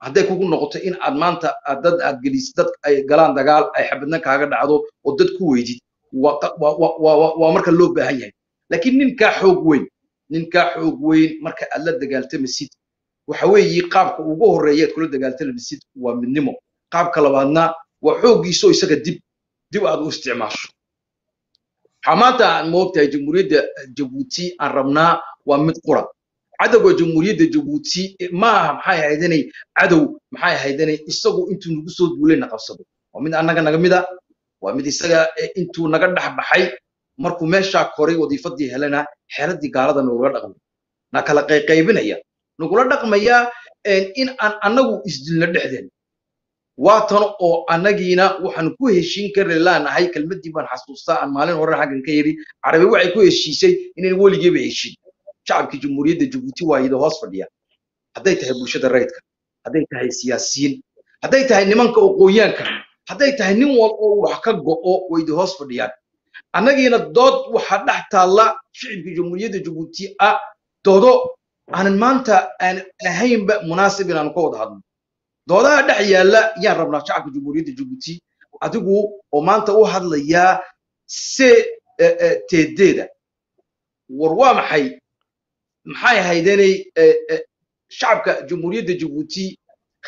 hadday kugu noqoto in aad maanta dad aad gelis dad ay galaan dagaal ay xabadna kaaga dhacdo oo dad ku weydid waa marka loo baahan yahay laakiin ninka xoog weyn marka aad la dagaaltamisid waxa weeye qaabka ugu horeeya ee kula dagaaltamisid waa midnimo qaabka labaadna waa xoogiiso isaga dib aad u isticmaasho xamaanta aan moogtahay jamhuuriyadda Djibouti aan rabnaa waa mid qura cadawga jamhuuriyadda Djibouti ma aha maxay haydanay cadow maxay haydanay isagu intuu nagu soo duulayna qabsado waa mid annaga naga mida waa mid isaga intuu naga dhaxbaxay markuu meesha koray wadiifadii helana xeeladii gaalada nagula dhaqmay na kala qaybinaya nagula dhaqmaya in aan annagu isdilna dhexdeen waatan oo annagiina waxaan ku heshiin karin laanahay kelmadii baan xasuustaa aan maalin hore xagan ka yiri Carabi waxay ku heshiisay inay waligeeba heshiin shacabka jamhuuriyadda Djibouti waa iyada hoos fadhiya hadday tahay bulshada rayidka hadday tahay siyaasiyiin hadday tahay nimanka aqoonyaanka hadday tahay nin wal oo wax ka go'o way iyada hoos fadhiyaan annagiina dood waxa dhax taala shacabka jamhuuriyadda Djibouti doodo aanan maanta aan ahaynba munaasib inaan ka wada hadlo doodaha dhex yaala yaan rabnaa shacabka jamhuuriyadda Djibouti adigu oo maanta u hadlaya teedeeda war waa maxay haydanay shacabka jamhuuriyadda Djibouti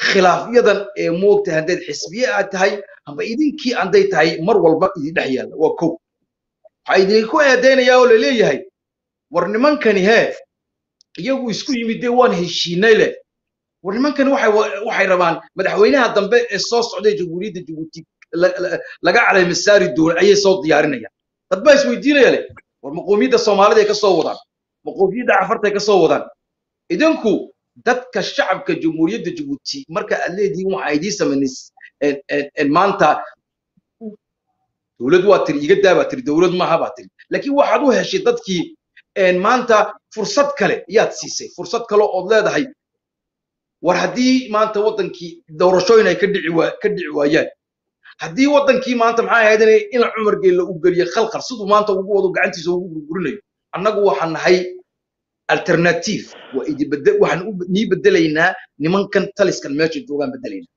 khilaafyadan ee moogta hadday xisbiye aad tahay amba idinkii anday tahay mar walba idin dhex yaala waa kow waxay idinku eedeynayaa oo la leeyahay war nimankani iyagu isku yimid waan heshiinay leh war nimankani waxay rabaan madaxweynaha dambe ee soo socday jamhuuriyadda Djibouti laga calay masaari doon ayay soo diyaarinayaan dad baa isweydiinaya leh war maqoomiyadda Soomaalida ay ka soo wadaan maqoomiyadda Cafarta ay ka soo wadaan idinku dadka shacabka jamhuuriyadda Djibouti marka aad leedihiin waxa ay sameeyeen maanta dawlad waa tiri iga daaba tiri dawlad ma haba tiri laakiin waxaad u heshay dadkii maanta fursad kale yaad siisay fursad kale oo leedahay war haddii maanta wadankii doorashooyin ay ka dhici waayaan haddii wadankii maanta maxay ahaydeen in Cumar Geelle u galiyo khalkhal sidoo maanta ugu wado gacantiisa ugu burburinayo annagu waxaan nahay alternative waxaan u bedelaynaa nimankan taliskan meesha joogaan bedelaynaa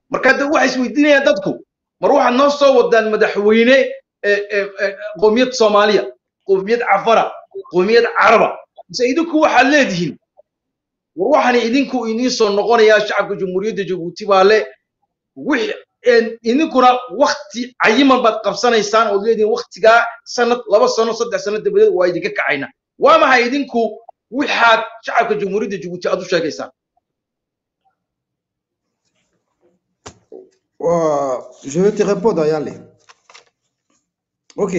marka dad waxay isweydiinayaan dadku mar waxaad noo soo wadaan madaxweyne qowmiyad Soomaaliya qowmiyad Cafara qowmiyad Caraba mise idinku waxaad leedihiin war waxaan idinku idin soo noqonayaa shacabka jamhuuriyadda Djibouti baa le wixii idinkuna waqti cayiman baad qabsanaysaan oo leedihiin waqtiga sanad 2 sano 3 sano dabadeed waa idinka kacayna waa maxay idinku waxaad shacabka jamhuuriyadda Djibouti aad u sheegaysaan Je vais te répondre, Ayale. Ok.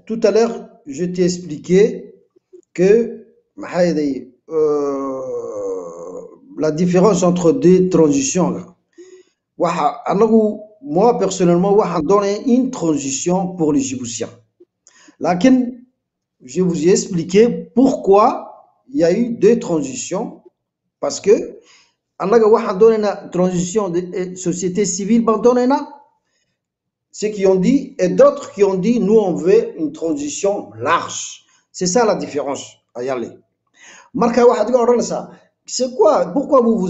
Tout à l'heure, je t'ai expliqué que la différence entre deux transitions. Là. Moi, personnellement, je donne une transition pour les Djiboutiens. Laquelle, je vous ai expliqué pourquoi il y a eu deux transitions. Parce que on a donné une transition de société civile, ceux qui ont dit, et d'autres qui ont dit, nous on veut une transition large. C'est ça la différence. C'est quoi? Pourquoi vous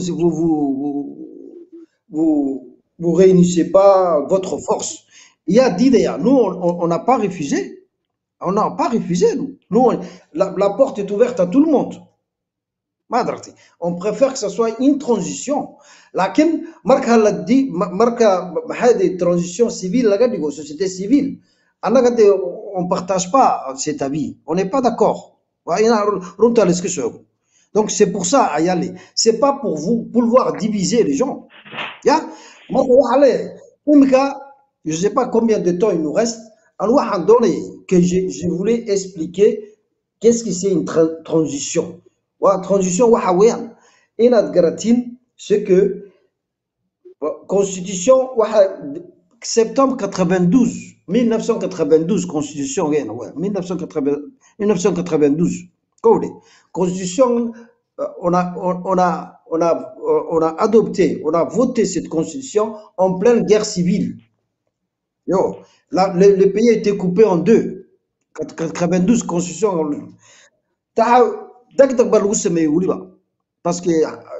réunissez pas votre force? Il y a dit d'ailleurs, nous on n'a pas refusé. On n'a pas refusé, nous. La porte est ouverte à tout le monde. On préfère que ce soit une transition. Laquelle, marque des transitions civiles, la société civile. On ne partage pas cet avis. On n'est pas d'accord. Donc c'est pour ça à y aller. C'est pas pour vous vouloir diviser les gens. Yeah? Moi, je sais pas combien de temps il nous reste. Alors, que je voulais expliquer qu'est-ce que c'est une transition. Ouais, transition, c'est que constitution, septembre 92, 1992, constitution, 1992. Constitution, on a adopté, on a voté cette constitution en pleine guerre civile. Yo, là, le pays a été coupé en deux. 92 constitution. Parce que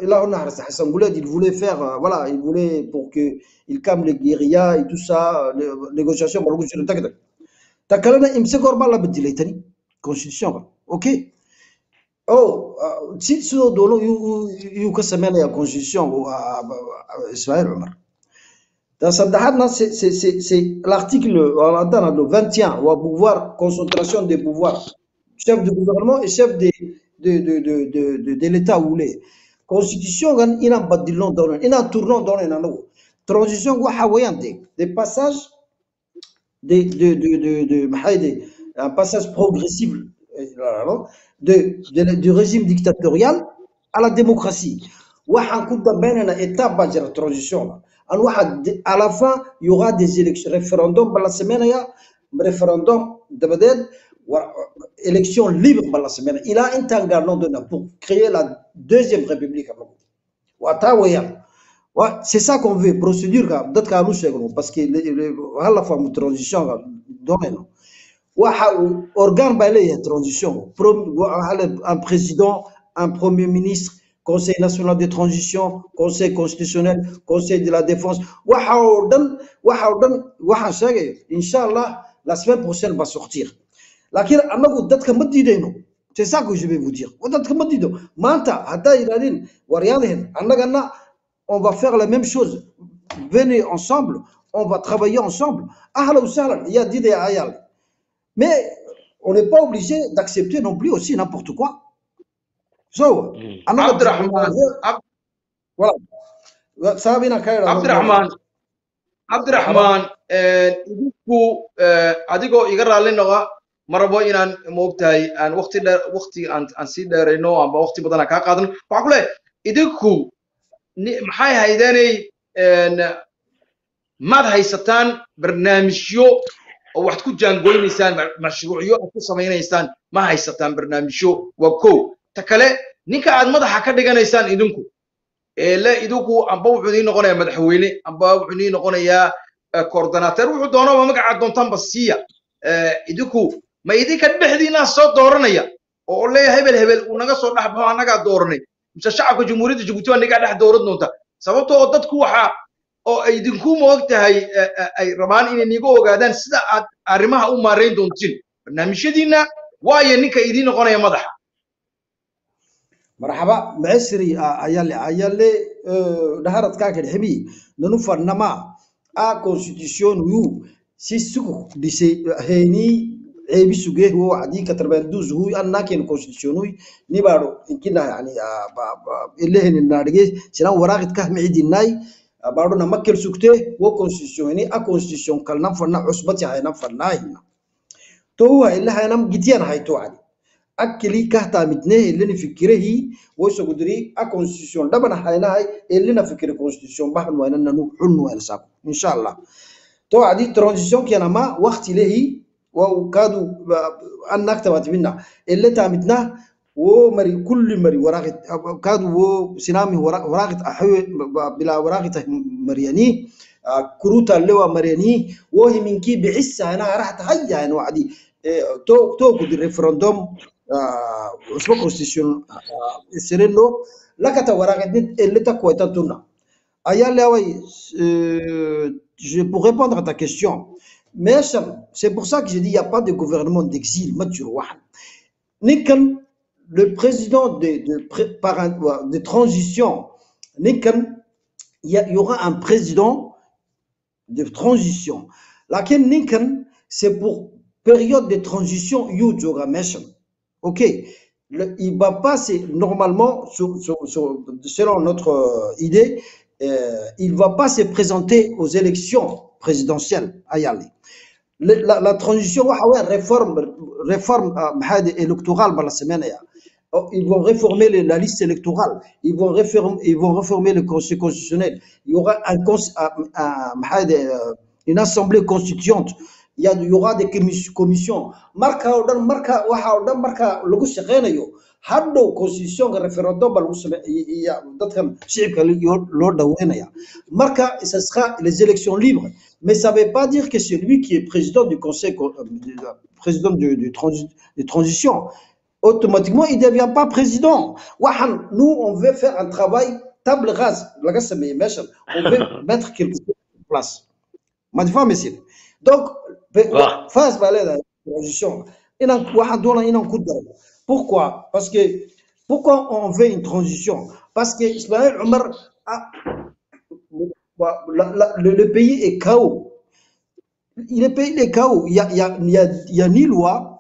là, on a Hassan Bouled, il voulait faire, voilà, il voulait pour qu'il calme les guérillas et tout ça, les négociations. Constitution, ok. Oh, si tu donnes une semaine la constitution Ismaël Omar. Dans c'est l'article, le 21, on va pouvoir, concentration des pouvoirs, chef de gouvernement et chef de l'État ou les. Constitution, il a un badilon dans il a un tournant dans le transition, des passages, un passage progressif du régime dictatorial à la démocratie. Une étape de transition. À la fin, il y aura des élections, référendums, référendum de élections libres par la semaine. Il a un temps pour créer la deuxième république. C'est ça qu'on veut, procédure, parce que la forme de transition, organe de transition, un président, un premier ministre, Conseil national de transition, Conseil constitutionnel, Conseil de la défense. Inch'Allah, la semaine prochaine va sortir. C'est ça que je vais vous dire. On va faire la même chose. Venez ensemble, on va travailler ensemble. Mais on n'est pas obligé d'accepter non plus aussi n'importe quoi. So, Abdurrahman, voilà. Abdurrahman, idinku adigoo iga raalli noqo ma rabo inaan moogtahay aan waqti aan sii dheerayno amba waqti badan aan kaa qaadano waxaa ku leeyahay idinku maxay haydeenay maad haysataan barnaamijyo oo waxaad ku jaangoynaysaan mashruucyo aad ku samaynaysaan ma haysataan barnaamijyo waa kow ta kale ninka aad madaxa ka dhiganaysaan idinku la idinku amba wuxuu idin noqonayaa madaxweyne amba wuxuu idin noqonayaa coordinator wuxuu doono magaca doontaanba siiya idinku ma idinka dhexdiina soo dooranaya oo leeyahay hebel uu naga soo dhaxbaxo anaga dooranay mise shacabka jamhuuriyadda Jabuuti waa naga dhex dooran doonta sababtoo oo dadku waxa oo ay idinku moogtahay ay rabaan inay niga ogaadaan sida aad arrimaha u maareyn doontiin barnaamijyadiina waayo ninka idin noqonaya madaxa مرحبا معسري ايالي دهرت كاكد حبي ننفر نما كونستيتيوشن يو سيسكو ديسي هيني عيبي سوغيه هو عدي 92 هو انا كان كونستيتيوشن نيبارو يمكننا يعني اللي هن النارجي سنا وراقد كه معيدي ناي بارو نمكل سوكته هو كونستيتيوشن كونستيتيوشن كل نفرنا عصبتي هاي نفرنا هنا تو هو اللي هنم جديان هاي تو عادي أكلي كهتا متنه اللي نفكره ويسو قدري أكونستيوشن دبنا حيناي اللي نفكر كونستيوشن بحن وين ننو حن وين ساق إن شاء الله تو عدي ترانزيشن كنا ما وقت له وكادو أن نكتبت منا اللي تامتنا ومري كل مري وراقت كادو وسنامي وراقت أحوي بلا وراقت مرياني كروتا اللي هو مرياني وهي من كي بعسة أنا راح تهيا أنا وعدي تو قد الريفرندوم اسمه كونستيتيوشن سيرينو لك تورغت اللي تكوي تاتونا ايا وي je pour répondre à ta question mais c'est pour ça que j'ai dit il y a pas de gouvernement d'exil Nikan le président de transition Nikan il y aura un président de transition laquelle Nikan c'est pour période de transition you jogamation ok il va passer normalement, selon notre idée, il ne va pas se présenter aux élections présidentielles à y aller. La transition, réforme électorale, ils vont réformer la liste électorale, ils vont réformer le conseil constitutionnel. Il y aura une assemblée constituante. Il y aura des commissions. Marka lagu shaqeynayo hadhow constitution référendum lagu sameeyo dadkan shicibka loo dhaweynaya. Marka ce sera les élections libres, mais ça veut pas dire que celui qui est président du conseil président de transition automatiquement il devient pas président. Nous on veut faire un travail table rase. On veut mettre quelque chose en place. Donc phase la transition. Pourquoi? Parce que pourquoi on veut une transition? Parce que Ismaël Omar le pays est chaos. Le pays est chaos. Il y a ni loi,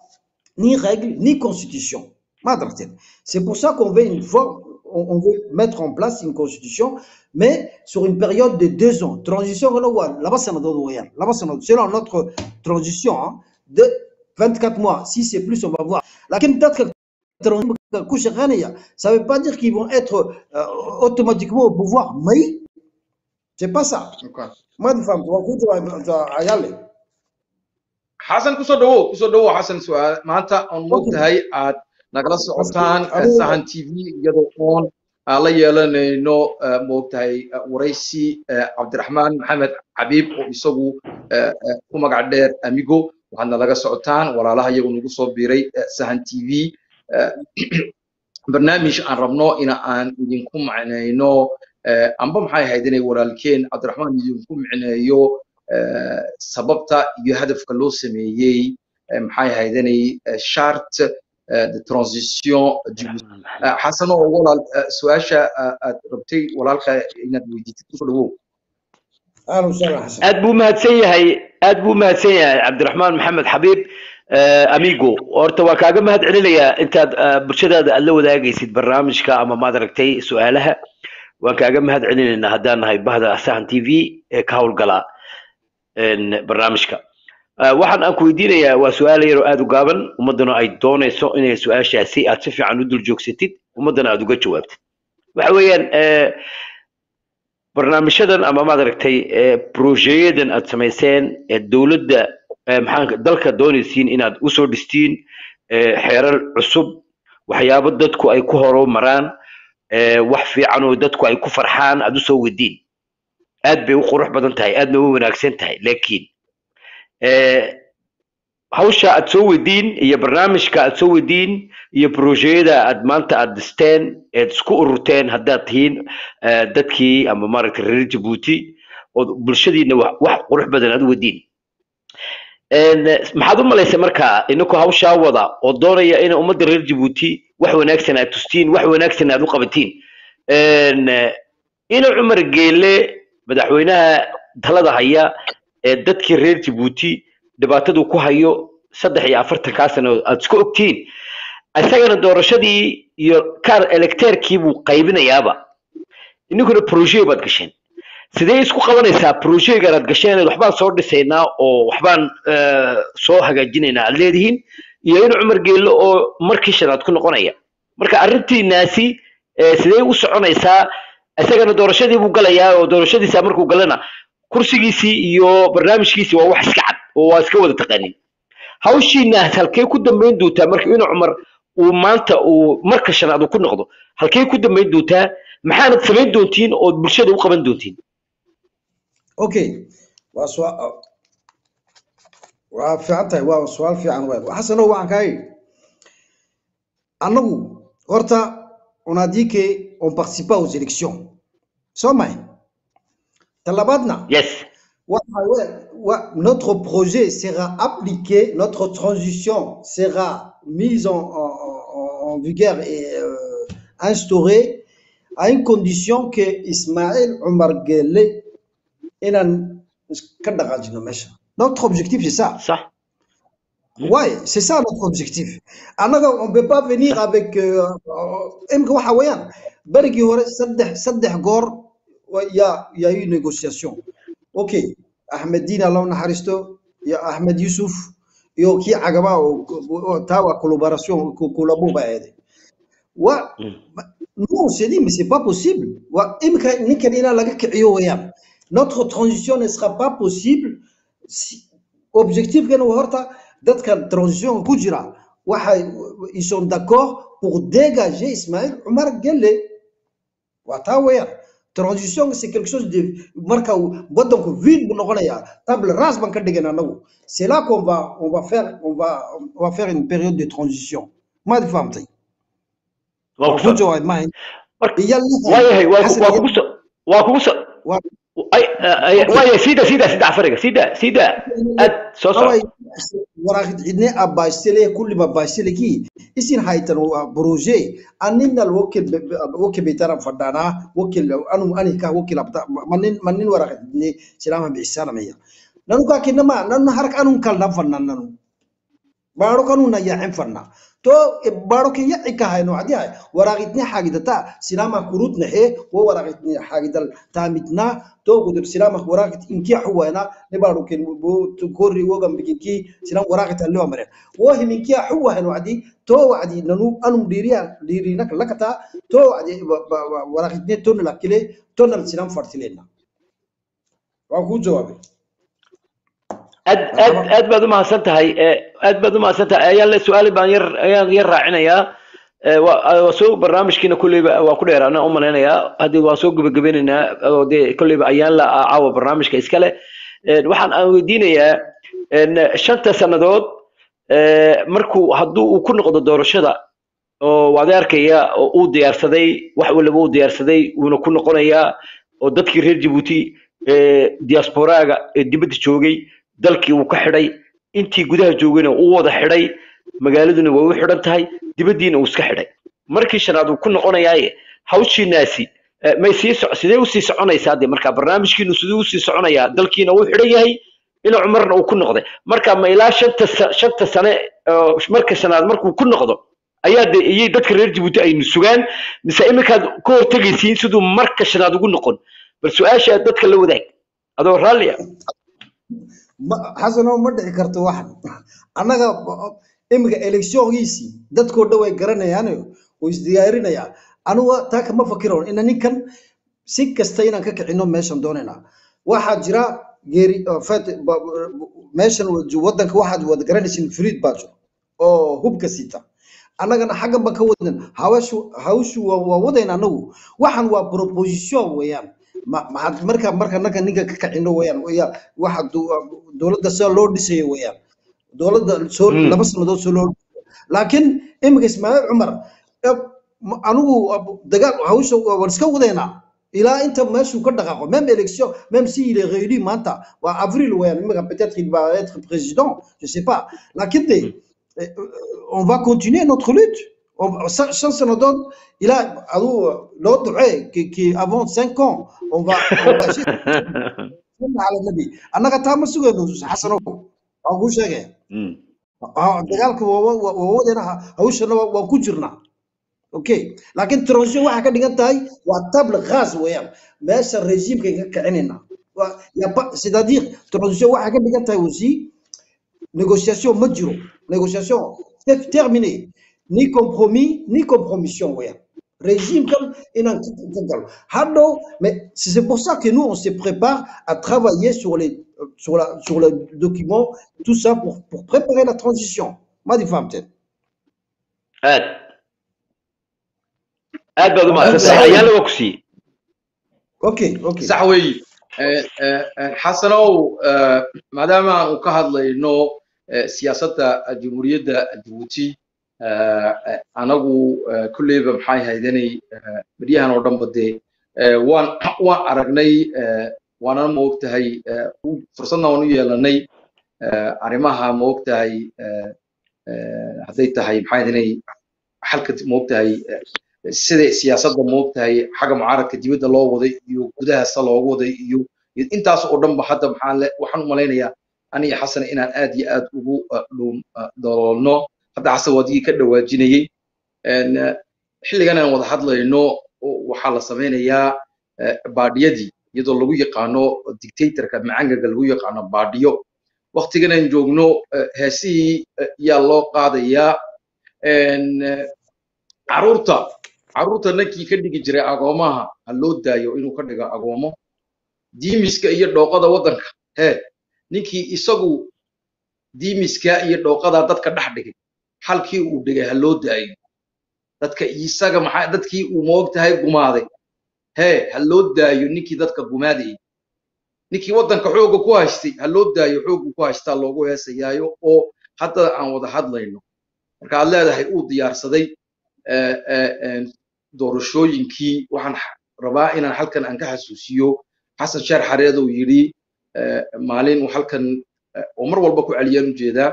ni règles, ni constitution. C'est pour ça qu'on veut on veut mettre en place une constitution, mais sur une période de 2 ans. Transition, selon notre transition, hein, de 24 mois. Si c'est plus, on va voir. Ça ne veut pas dire qu'ils vont être automatiquement au pouvoir. Mais c'est pas ça. Moi, de femme, à y aller. حسن كسو حسن سؤال مانتا on mogtahay aad nagala socotaan sahan TV iyadoo oon la yeelanayno mogtahay waraysi Cabdiraxmaan Maxamed Xabiib oo isagu ku magac dheer Amigo waxaadna laga socotaan walaalaha iyagu nagu soo biiray sahan TV barnaamij aan rabno in aan idinku macnayno amba maxay ahayd inay walaalkeen Cabdiraxmaan idinku macneeyo sababta iyo hadafka loo sameeyay maxay ahayd inay chart de transition xasan oo walaal su'aasha aad rabtay walaalka inaad weydiitid ku dhawow aad buu mahadsan yahay Cabdiraxmaan Maxamed Xabiib Amigo horta waa kaaga mahad celinayaa intaad bulshadaada aad la wadaagaysid barnaamijka ama maad aragtay su'aalaha waan kaaga mahad celinaynaa haddaan nahay bahda Sahan TV ee ka howlgala barnaamijka waxaan aan ku weydiinayaa waa su'aal yar oo aad u gaaban ummadana ay doonayso inay su'aashaasi aad si fiican u dul joogsatid ummadana aad uga jawaabtid waxa weeyaan barnaamijyadan ama maad aragtay projectyadan aad samayseen ee dawladda maxaan dalka doonaysiin inaad u soo dhistiin xeerar cusub waxyaabo dadku ay ku horumaraan wax fiican oo dadku ay ku farxaan aad u soo wadiin aad bay u qurux badan tahay aadna u wanaagsan tahay laakiin hawsha aad soo wadiin iyo barnaamijka aad soo wadiin iyo projectada aad maanta aad dhisteen ee isku ururteen haddaad tihiin dadkii ama maaragtay reer Djibouti oo bulshadiina wax qurux badan aad u wadiin maxaad u malaysay markaa inuu hawsha wada oo doonaya in ummadda reer Djibouti wax wanaagsan aad tustiin wax wanaagsan aad u qabatiin inuu Cumar Geele madaxweynaha talada haya ee dadkii reer Djibouti dhibaatadu ku hayo 43 sano aad isku ogtiin asagana doorashadii iyo kaar electorkii buu qaybinayaaba inaguna project baad gasheen sidee isku qabanaysaa project aad gasheen waxbaan soo dhisaynaa oo waxbaan soo hagaajinaynaa aad leedihiin iyo in Cumar Geele oo markii shanaad ku noqonaya marka arrintiinaasi sidee u soconaysaa asagana doorashadii buu galayaa oo doorashadiisa markuu galana kursigiisii iyo barnaamijkiisii waa wax iska cad oo waa iska wada taqaanin hawshiina halkee ku dambeyn doontaa marka inuu Cumar uu maanta uu marka shanaad ku noqdo halkee ku dambeyn doontaa maxaad samayn doontiin oo bulshada u qaban doontiin okay waa fiicantahay waa su'aal fiican xasano waxaan ka hay anagu horta on a dit qu'on participe pas aux élections. Yes. Notre projet sera appliqué, notre transition sera mise en vigueur et instaurée à une condition que Ismaël Omar Guelleh est notre objectif, c'est ça. Ouais, c'est ça notre objectif. Alors, on ne peut pas venir avec. Bergi hore saddex goor y a eu une négociation. Ok, Ahmed Dina Allah naxariisto iyo Ahmed Yusuf iyo kii cagaba oo tawa collaboration collabo ba ahayd. Wa nous on s'est dit mais c'est pas possible. Wa imka ninkan ina laga kiciyo wayaan. Notre transition ne sera pas possible si objectif kan horta dadka transition ku jira ils sont d'accord pour dégager Ismaël Omar Guelleh. Transition c'est quelque chose de marka donc vide bu noqonaya table rase ban ka dhigana nagu. C'est là qu'on va faire une période de transition. Ma fahamtay. waa ku jawaab ma waayahay waa kugu soo waayahay sida afariga sida aad soo soo waraaqid cidne abaasile kulli ma baasile ki isin haytan projet anina wakil bitara fadana wakil ani ka wakil abta manin waraaqid cidne silama biisana maya nanu ka kinama nanu harak anun kal na fannan nanu baaro kanu na yaacin fanna to baaro ke yaci ka hayno adi hay waraaqidni xaagidata silama kurut nahe wa waraaqidni xaagidal taamidna to gudub silama waraaqid inki xuwana ne baaro ke bo korri wogam bikinki silam waraaqid allo amre wa himinki xuwana adi to wadi nanu anum dirina lakata to wadi waraaqidni ton lakile tonal silam fartilena wa ku jawaabay aad baad u mahadsantahay ayaan la su'aal baan yar raacinayaa waa soo barnaamijkiina kulleyba waa ku dheeraana u malaynayaa haddii waa soo gabagabaynaynaa oo dee kulleyba ayaan la caawa barnaamijka iskale waxaan aan weydiinayaa 5 sannadood markuu hadduu uu ku noqdo doorashada oo waad arkaya oo uu diyaarsaday wax walba uu diyaarsaday uuna ku noqonayaa oo dadkii reer Djibouti diasporaaga dibadda joogay dalkii uu ka xidhay intii gudaha joogayna uu wada xidhay magaaladuna way u xidhan tahay dibadiina uu iska xidhay markii shanaad uu ku noqonayaa hawshiinaasi may sidee u sii soconaysaa de marka barnaamijkiinu sidoo u sii soconayaa dalkiina uu xidhan yahay ina Umarna uu ku noqday marka ma ilaa 5 sano marka shanaad markuu ku noqdo ayaa dadka reer Djibouti ay sugaan mise imikaad ka hortagaysiin sidoo marka shanaad ugu noqon bal su'aasha dadka la wadaag adoo raaliya حسنا ما دعي كرت واحد أنا إمك إلكشن يسي دت كودا ويجرنا يعني ويزديارنا يا أنا تاك ما فكرون إنني كان سك استينا كإنه ماشان دوننا واحد جرا غير فات ماشان وودنك واحد ودجرنا سين فريد باجو أو هوب كسيتا أنا كان حاجة بكودن هاوشو وودينا نو واحد وبروبوزيشن ويان marka naga ninka ka kacino weeyaan waxa dawladda soo loo dhisay weeyaan dawladda soo 2 sanadood soo loo laakiin imika Ismaa'il Umar anigu dagaal hawsha waan iska wadayna ilaa inta meeshu ka dhaqaaqo même élection même si il est réélu maanta wa avril weeyaan imika peut-être il va être président je sais pas laakiin on va continuer notre lutte. Chance nous donne, il a l'autre qui avant 5 ans, on va أنا كتام سوى حسنا أقول شيء دجالك وودنا هوشنا وكجرنا أوكي لكن ترانزيشن واحد كده نتاعي واتبل غاز وياه بس الرجيم كعنينا c'est-à-dire ترانزيشن واحد كده نتاعي aussi négociation مجرو négociation c'est terminé ni compromis ni compromission ouais régime comme une mais c'est pour ça que nous on se prépare à travailler sur le document tout ça pour préparer la transition ma di famte بدو ما يلا وكسي اوكي صح وي حسنو maadaama uu ka hadlayno siyaasadda jamhuuriyadda Djibouti anagu kulleyba maxay haydanay bariyahan oo dhan badee waan aragnay waana moogtahay fursadna waan u yeelanay arrimaha moogtahay haday tahay maxay haydanay xalka moogtahay sida siyaasadda moogtahay xaga mucaaradka dibadda loo waday iyo gudaha sa loogu waday iyo intaas oo dhan ba hadda waxaan u malaynayaa أنا حسن إن آدي آد أبو لوم ضلنا هذا عصودي كده واجنيه إن حلي أنا وضحت له إنه وحال سمينا يا بعديدي يدلوا يقانو ديكتاتور كمعنى قالوا يقانو بعديو وقت كنا نجومنو هسي يا الله قاضي يا إن عرورتا نكي كدي جري أقومها اللود دايو إنه كدي أقومه دي مسك يدوقا ودنك هه نكي إسقو دي مسك يدوقا دتك دحدك حالكي ودقة اللود دايو دتك إسقا مح دتكي وموقت هاي قمادي هه اللود دايو نكي دتك قمادي نكي ودنك حوق كواشتي اللود دايو حوق كواشتا لوجو هسيايو أو حتى عن وضح هذا لينه مركا الله ده هيقود ديار صدي doorashooyinkii waxaan rabaa inaan halkan aan ka xasuusiyo xasan sheer xareed oo yiri maalin uu halkan oo mar walba ku celiyaan u jeedaa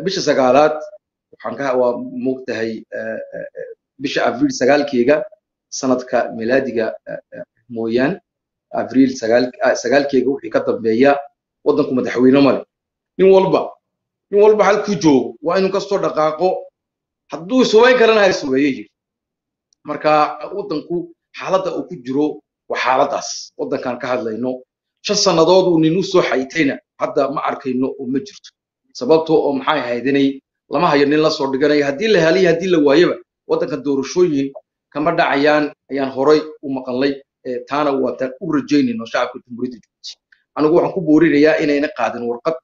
bisha sagaalaad waxaan ka waa moogtahay bisha abriil sagaalkeega sanadka milaadiga mooyaan abriil sagaalkeega wixii ka dambeeya wadanku madaxweyne male nin walba halkuu joogo waa inuu ka soo dhaqaaqo hadduu subayn karana ay subayay marka wadanku xaaladda uu ku jiro waa xaaladaas wadankan ka hadlayno 5 sanadood uu nin u soo xaytayna hadda ma arkayno oo ma jirto sababtoo oo maxay ahaydinay lama hayo nin la soo dhiganay hadii la heliyo hadii la waayaba wadanka doorashooyin kama dhacayaan ayaan horay u maqalay taana waa tan u rajaynayno shacabka Jamhuuriyadda Jabuuti anigu waxaan ku boorinayaa inayna qaadin warqad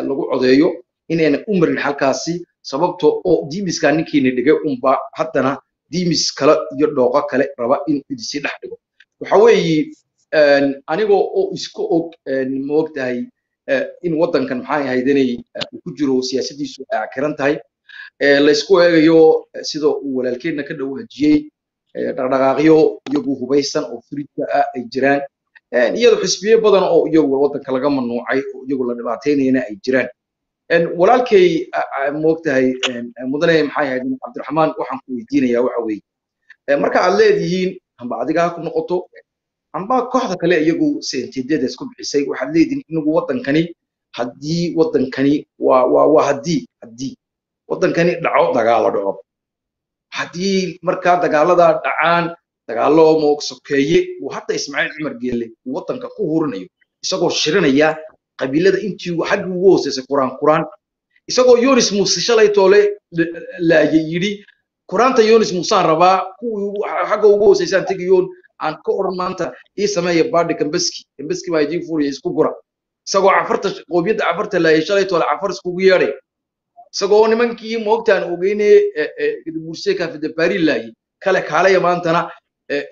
lagu codeeyo inayna u marin halkaasi sababtoo oo diimiska ninkiina dhigay umba haddana diimis kale iyo dhooqa kale raba in idisi dhex dhigo waxa weeye anigoo oo isku og moogtahay in wadankan maxay ahaydinay ku jiro siyaasadiisu ay xiran tahay la isku eegayo sidoo uu walaalkeena ka dhawaajiyay dhaqdhaqaaqyo iyagu hubaysan oo furiidka ay jiraan iyadoo xisbiye badan oo iyagu wadanka laga mamnuucay oo iyagu la dhibaateynayna ay jiraan walaalkay moogtahay mudane maxay ahayd Cabdiraxmaan waxaan ku weydiinayaa waxa weeye marka aad leedihiin amba adiga ku noqoto amba kooxda kale iyagu sentidada isku bixisay waxaad leedihiin inagu wadankani hadii wadankani waa hadii wadankani dhaco dagaalo dhaco hadii marka dagaalada dhacaan dagaalo moog sokeeye oo hatta Ismaaciil Cumar Geelle wadanka ku hurinayo isagoo shirinaya qabiilada intii xaq ugu hooseysay quraan isagoo Yunus Muuse shalay toole la yiri quraanta Yunus Muuse rabaa ku xaq ugu hooseysay antigiyoon aan ka oran maanta ii sameeyo baadhi kambaski baa jii fuuriyo isku gura isagoo afarta qoobiyada afarta la shalay toole afar isku yeeray isagoo nimankii moogtaan ogeynay Muuse ka fida Paris laayay kale maantana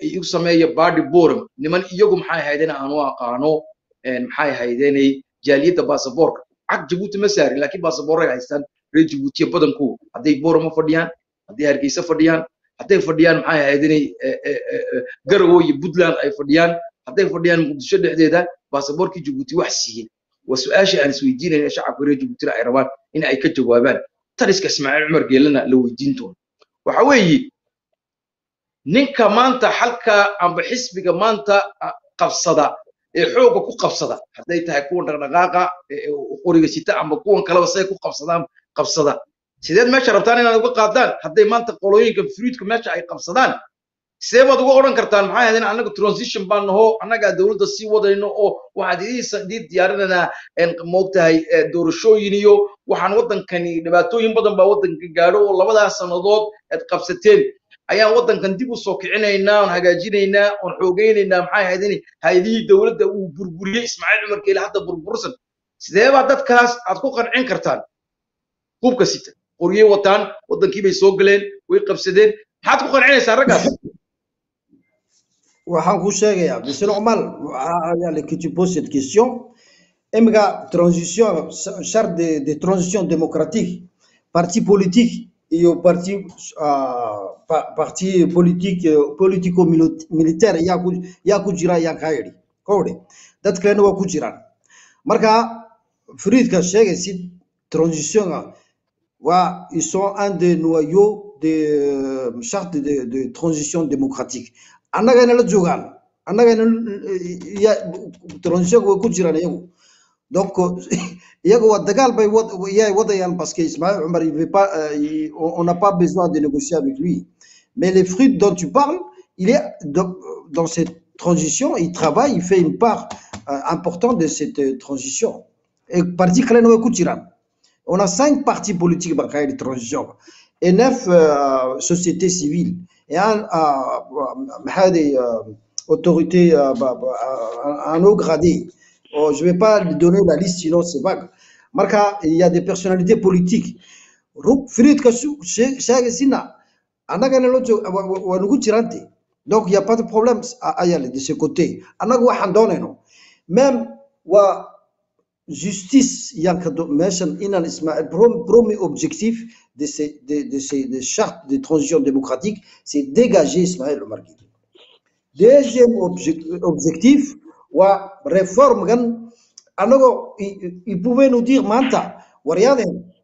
ii sameeyo baadhi boram niman iyagu maxay ahaydeen aan u aqaano maxay ahaydeen جالية باسبور عق جبوتي مساري لكن باسبور هايستان ري جبوتي بدنكو هدي بورما فديان هدي هرقيسة فديان هدي فديان معايا هيدني قروي بدلان اي فديان هدي فديان مقدشة دحديدا باسبور كي جبوتي وحسيه وسؤاشي أنا سويدين إن شعب ري جبوتي رأي روان إن أي كجوابان تريسك اسماعيل عمر قال لنا لو يدينتون وحوي نينكا مانتا حلقة عم بحسبك مانتا قبصدا xooga ku qabsada haday tahay kuwan dhaqdhaqaaqa qoriga sita ama kuwan kala wasay ku qabsada sideed meesha rabtaan inaad uga qaadaan haday maanta qolooyinka fruitka meesha ay qabsadaan seebad uga oran kartaan maxay ahayn anaga transition baan naho anaga dawladda si wadayno oo waxaad diyaarinana moogtahay doorashooyin iyo waxaan wadankani dhibaatooyin badan baa wadanka gaadho oo labadaas sanadood aad qabsateen ayaan wadankan dib u soo kicinaynaa oo hagaajinaynaa oo xoogeynaynaa maxay ahaydeen hay'adihii dawladda uu burburiyay Ismaaciil Cumar Geelle hadda burbursan sidee baa dadkaas aad ku qancin kartaan hubka sita qoriyay wataan wadankii bay soo galeen way qabsadeen maxaad ku qancinaysaa raggaas waxaan ku sheegayaa c'est normal que tu poses cette question emga transition charte de transition démocratique parti politique et au parti politique politico militaire ya ku jira ya kaayri koode dad kale waa ku jiraan marka Friedka sheegaysid transition ils sont un des noyaux de charte de transition démocratique annaga la joogan annaga ya transition waa ku jiraan iyagu Donc, parce qu'Ismaël Omar, on n'a pas besoin de négocier avec lui. Mais les fruits dont tu parles, il est dans cette transition, il travaille, il fait une part importante de cette transition. Et parti on a 5 partis politiques de transition et 9 sociétés civiles et un autorité, un haut gradé. Oh, je ne vais pas lui donner la liste, sinon c'est vague. Marca, il y a des personnalités politiques. Donc, il n'y a pas de problème à y aller de ce côté. Même justice, il y a un premier objectif de ces chartes de transition démocratique, c'est dégager Ismaël Omar Guelleh. Deuxième objectif, réforme. Il pouvait nous dire manta,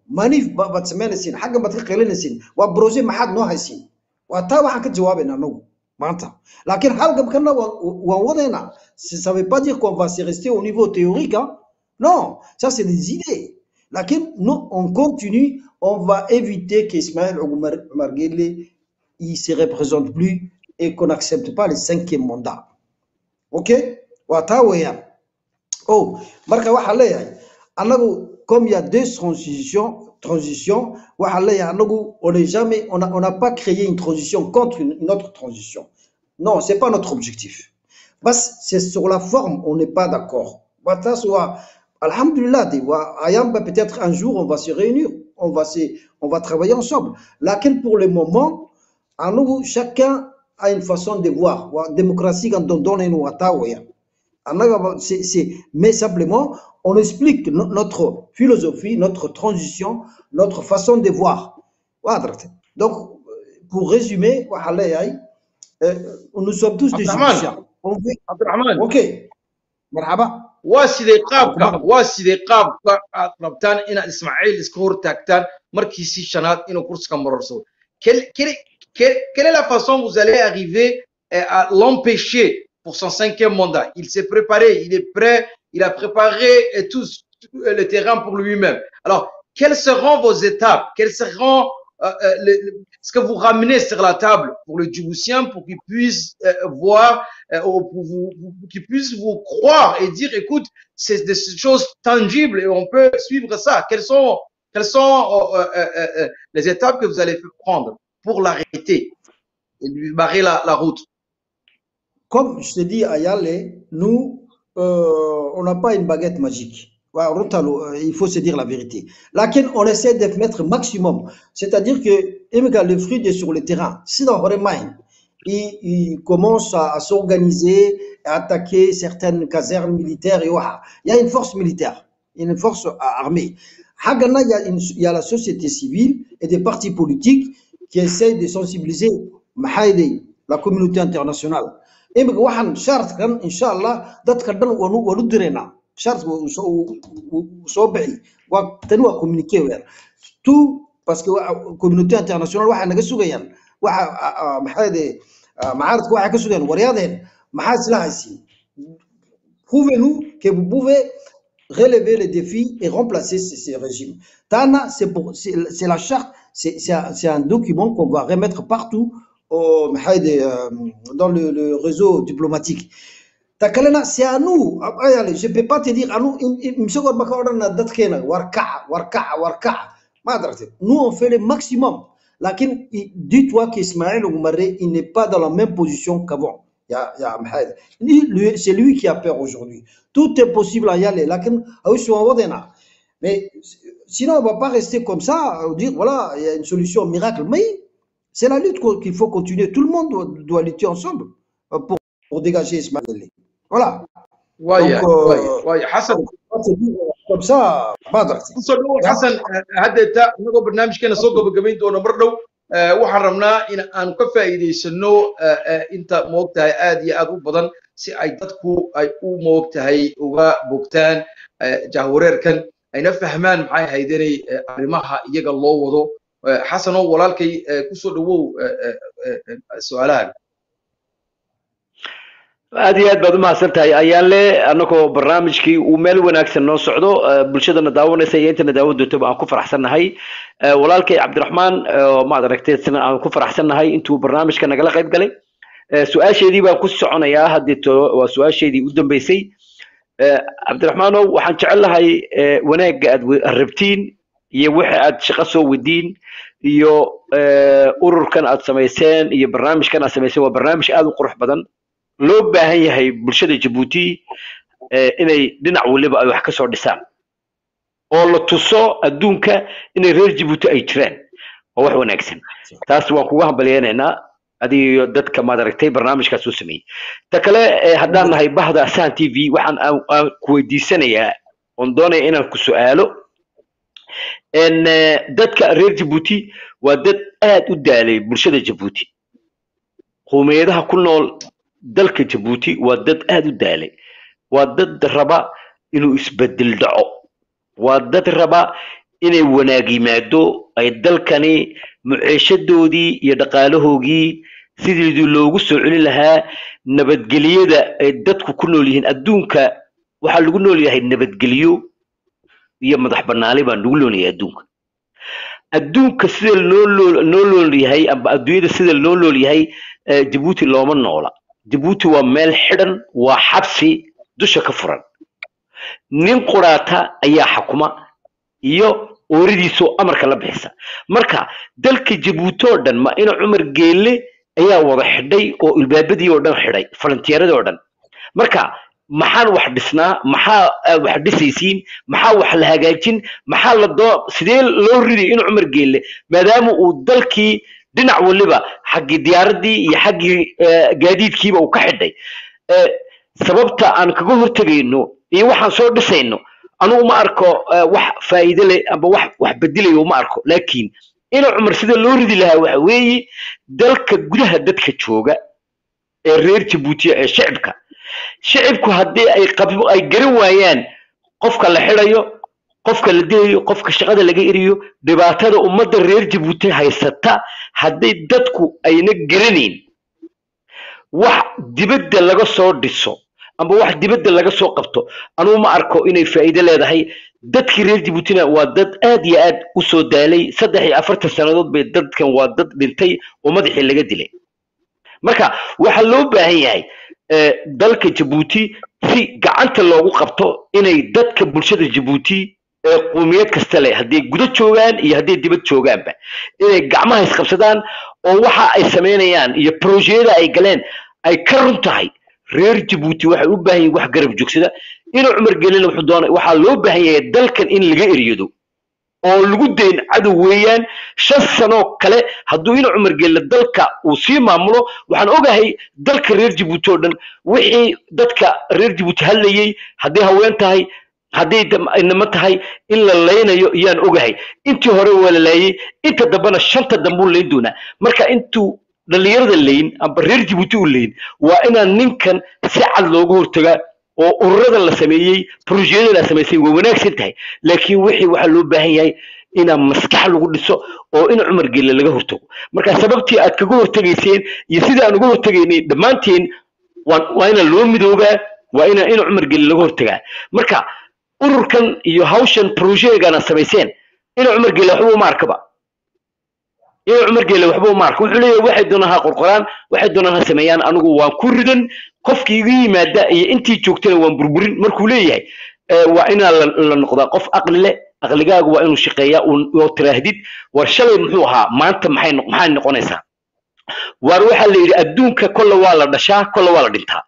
manif batsamenesin, haga batkaqelenesin, wa projet mahad no haysin. Wa ta waxa ka jawabena anagu manta. Lakin halgam kana wa wadena, ça veut pas dire qu'on va se rester au niveau théorique, hein? Non, ça c'est des idées. Lakin nous on continue, on va éviter qu'Ismaël Omar Guelleh il se représente plus et qu'on n'accepte pas le 5e mandat. OK? Wa ta weyan. Oh, marka waxa leeyahay anagu comme il y a 2 transitions, on n'a pas créé une transition contre une autre transition. Non, ce n'est pas notre objectif. C'est sur la forme, on n'est pas d'accord. Alhamdulillah, peut-être un jour, on va se réunir, on va travailler ensemble. Laquelle pour le moment, chacun a une façon de voir. La démocratie, quand on donne une mais simplement, on explique notre philosophie, notre transition, notre façon de voir. Donc, pour résumer, nous sommes tous des Égyptiens. Ok. Marhaba. واسيدي قابك ربطان إن إسماعيل إسكور تاكتان مركزي شنات إنه كورس كمرسول. Quelle est la façon vous allez arriver à l'empêcher pour son 5e mandat? Il s'est préparé, il est prêt, il a préparé tout le terrain pour lui-même. Alors, quelles seront vos étapes? Quelles seront ce que vous ramenez sur la table pour le Djiboutien pour qu'il puisse voir, qu'il puisse vous croire et dire, écoute, c'est des choses tangibles et on peut suivre ça. Quelles sont les étapes que vous allez prendre pour l'arrêter et lui barrer la route? Comme je te dis à Yale, nous, on n'a pas une baguette magique. Il faut se dire la vérité. Laquelle on essaie de mettre maximum. C'est-à-dire que le fruit est sur le terrain. Si dans Horemain, il commence à s'organiser, à attaquer certaines casernes militaires, il y a une force militaire, une force armée. Il y a la société civile et des partis politiques qui essayent de sensibiliser la communauté internationale. Et Inch'Allah, d'autres charte communiquer tout parce que la communauté internationale waxa naga sugayaan prouvez-nous que vous pouvez relever les défis et remplacer ces régimes. Tana, c'est la charte, c'est un document qu'on va remettre partout dans le réseau diplomatique. C'est à nous. Je ne peux pas te dire à nous. Nous, on fait le maximum. Dis-toi qu'Ismaël Omar il n'est pas dans la même position qu'avant. C'est lui qui a peur aujourd'hui. Tout est possible à y aller. Mais sinon, on ne va pas rester comme ça, dire voilà, il y a une solution miracle. Mais c'est la lutte qu'il faut continuer. Tout le monde doit lutter ensemble pour dégager Ismaël. Voilà. واي حسن comme ça حسن هذا نقو برنامج كنا سوق بقبين دونا مردو waxaan rabnaa in aan ka faa'iideysano inta moogtahay aad iyo aad u badan si ay dadku ay u moogtahay uga bogtaan jahwareerkan ayna fahmaan maxay haydanay arrimaha iyaga loo wado xasano walaalkay ku soo dhawow su'aalahan aad iyo aad baad u mahadsantahay ayaan le anagoo barnaamijkii uu meel wanaagsan noo socdo bulshadana daawanaysa iyo intana daawan doontoba aan ku faraxsannahay walaalkay cabdiraxmaan maad aragtay sina aan ku faraxsannahay intuu barnaamijka nagala qayb galay su-aasheedii baan ku soconayaa haddeeto waa su-aasheedii u dambeysay cabdiraxmaanow waxaan jecel lahay wanaagga aad rabtiin iyo waxa aad shaqo soo wadiin iyo ururkan aad samayseen iyo barnaamijkan aad samayseen waa barnaamij aad u qurux badan loo baahan yahay bulshada Djibouti inay dhinac waliba ay wax ka soo dhisaan oo la tuso adduunka inay reer Djibouti ay jiraan oo wax wanaagsan taas waan kugu hambalyeynaa adiyo dadka ma aragtay barnaamijkaas uu sameeyay ta kale haddaan nahay bahda Sahan TV waxaan ku weydiisanayaa on doonay inaan ku su'aalo in dadka reer Djibouti waa dad aad u daalay bulshada Djibouti qowmiyadaha ku nool dalka Djibouti waa dad aad u daalay waa dad raba inuu isbedel dhaco waa dad raba inay wanaag yimaado ay dalkani muciishadoodii iyo dhaqaalahoogii sidii loogu soo celin lahaa nabadgelyada ay dadku ku nool yihiin adduunka waxa lagu nool yahay nabadgelyo iyo madax banaani baan lagu nool yahay adduunka sida loo nool yahay amba adduunyada sida loo nool yahay Djibouti looma noola Djibouti waa meel xidhan waa xabsi dusha ka furan nin quraata ayaa xukuma iyo ooridiisu amarka la bixisa marka dalka Djibouti oo dhan ma ina Umar Geelle ayaa wada xidhay oo ilbaabadii oo dhan xidhay frontier-ada oo dhan marka maxaan wax dhisnaa maxaa wax dhisaysiin maxaa wax la hagaajin maxaa la doo sidee loo riday in Umar Geelle maadaama uu dalkii dhinac waliba xaqi diyaaradii iyo xaqi gaadiidkiiba uu ka xidhay sababta aan kaga hortagayno iyo waxaan soo dhisayno anu ma arko wax faa'iido leh aba wax bedelayo ma arko laakiin in Umar sida loo ridi lahaa waxa weeye dalka gudaha dadka jooga ee reer Djibouti ee shacabku haddii ay garan waayaan qofka la xirayo qofka la dilayo qofka shaqada laga iriyo dhibaatada ummadda reer Djibouti haysata haddii dadku ayna garaneyn wax dibadda laga soo dhiso amba wax dibadda laga soo qabto anu ma arko inay faa'iido leedahay dadkii reer Djiboutina waa dad aad iyo aad u soo daalay 43 sanadood bay dadkan waa dad dhintay oo madaxii laga dilay marka waxa loo baahan yahay dalka Djibouti si gacanta loogu qabto inay dadka bulshada Djibouti qowmiyad kasta leh haddii gudo joogaan iyo haddii dibad joogaanba inay gacmaha isqabsadaan oo waxa ay sameynayaan iyo projectada ay galeen ay ka runtahay reer Djibouti waxay u baahan yihiin wax garab joogsada in Umar Geelle wuxuu doonay waxa loo baahan yahay dalkan in laga eriyado oo lagu deyn cadow weeyaan 5 sano kale hadduu in Umar Geelle dalka uu sii maamulo waxaan ogahay dalka reer Djibouti oo dhan wixii dadka reer Djibouti halayay haddii haween tahay haddii inama tahay in la leynayo iyaan ogahay intii hore waa la leeyay inta dambana shanta dambu leyn doona marka intuu dhalinyarada leyn amba reer Djibouti u leyn waa inaan ninkan si cad loogu hortagaa oo ururada la sameeyay projectada la sameeyay way wanaagsan tahay laakiin wixii waxa loo baahan yahay ina maskax lagu dhiso oo in Umar Geelle laga hortago marka sababtii aad kaga hortageyseen iyo sida aan uga hortageynay dhamaanteen waa ina loo midoogaa waa ina Umar Geelle laga hortagaa marka ururkan iyo hawshan projectgana sameeyeen in Umar Geelle waxba ma arkaba in Umar Geelle waxba ma arko wuxuu leeyahay waxay doonaan qorqoraan waxay doonaan sameeyaan anigu waan ku ridan qofkii iga yimaada iyo intii joogtay waan burburin markuu leeyahay waa in la noqdaa qof aqli leh aqligaagu waa inuu shaqeeyaa oo tiraahdid war shalay muxuu ahaa maanta maxay noqonaysaa war waxa la yiri adduunka kolle waa la dhashaa kolle waa la dhintaa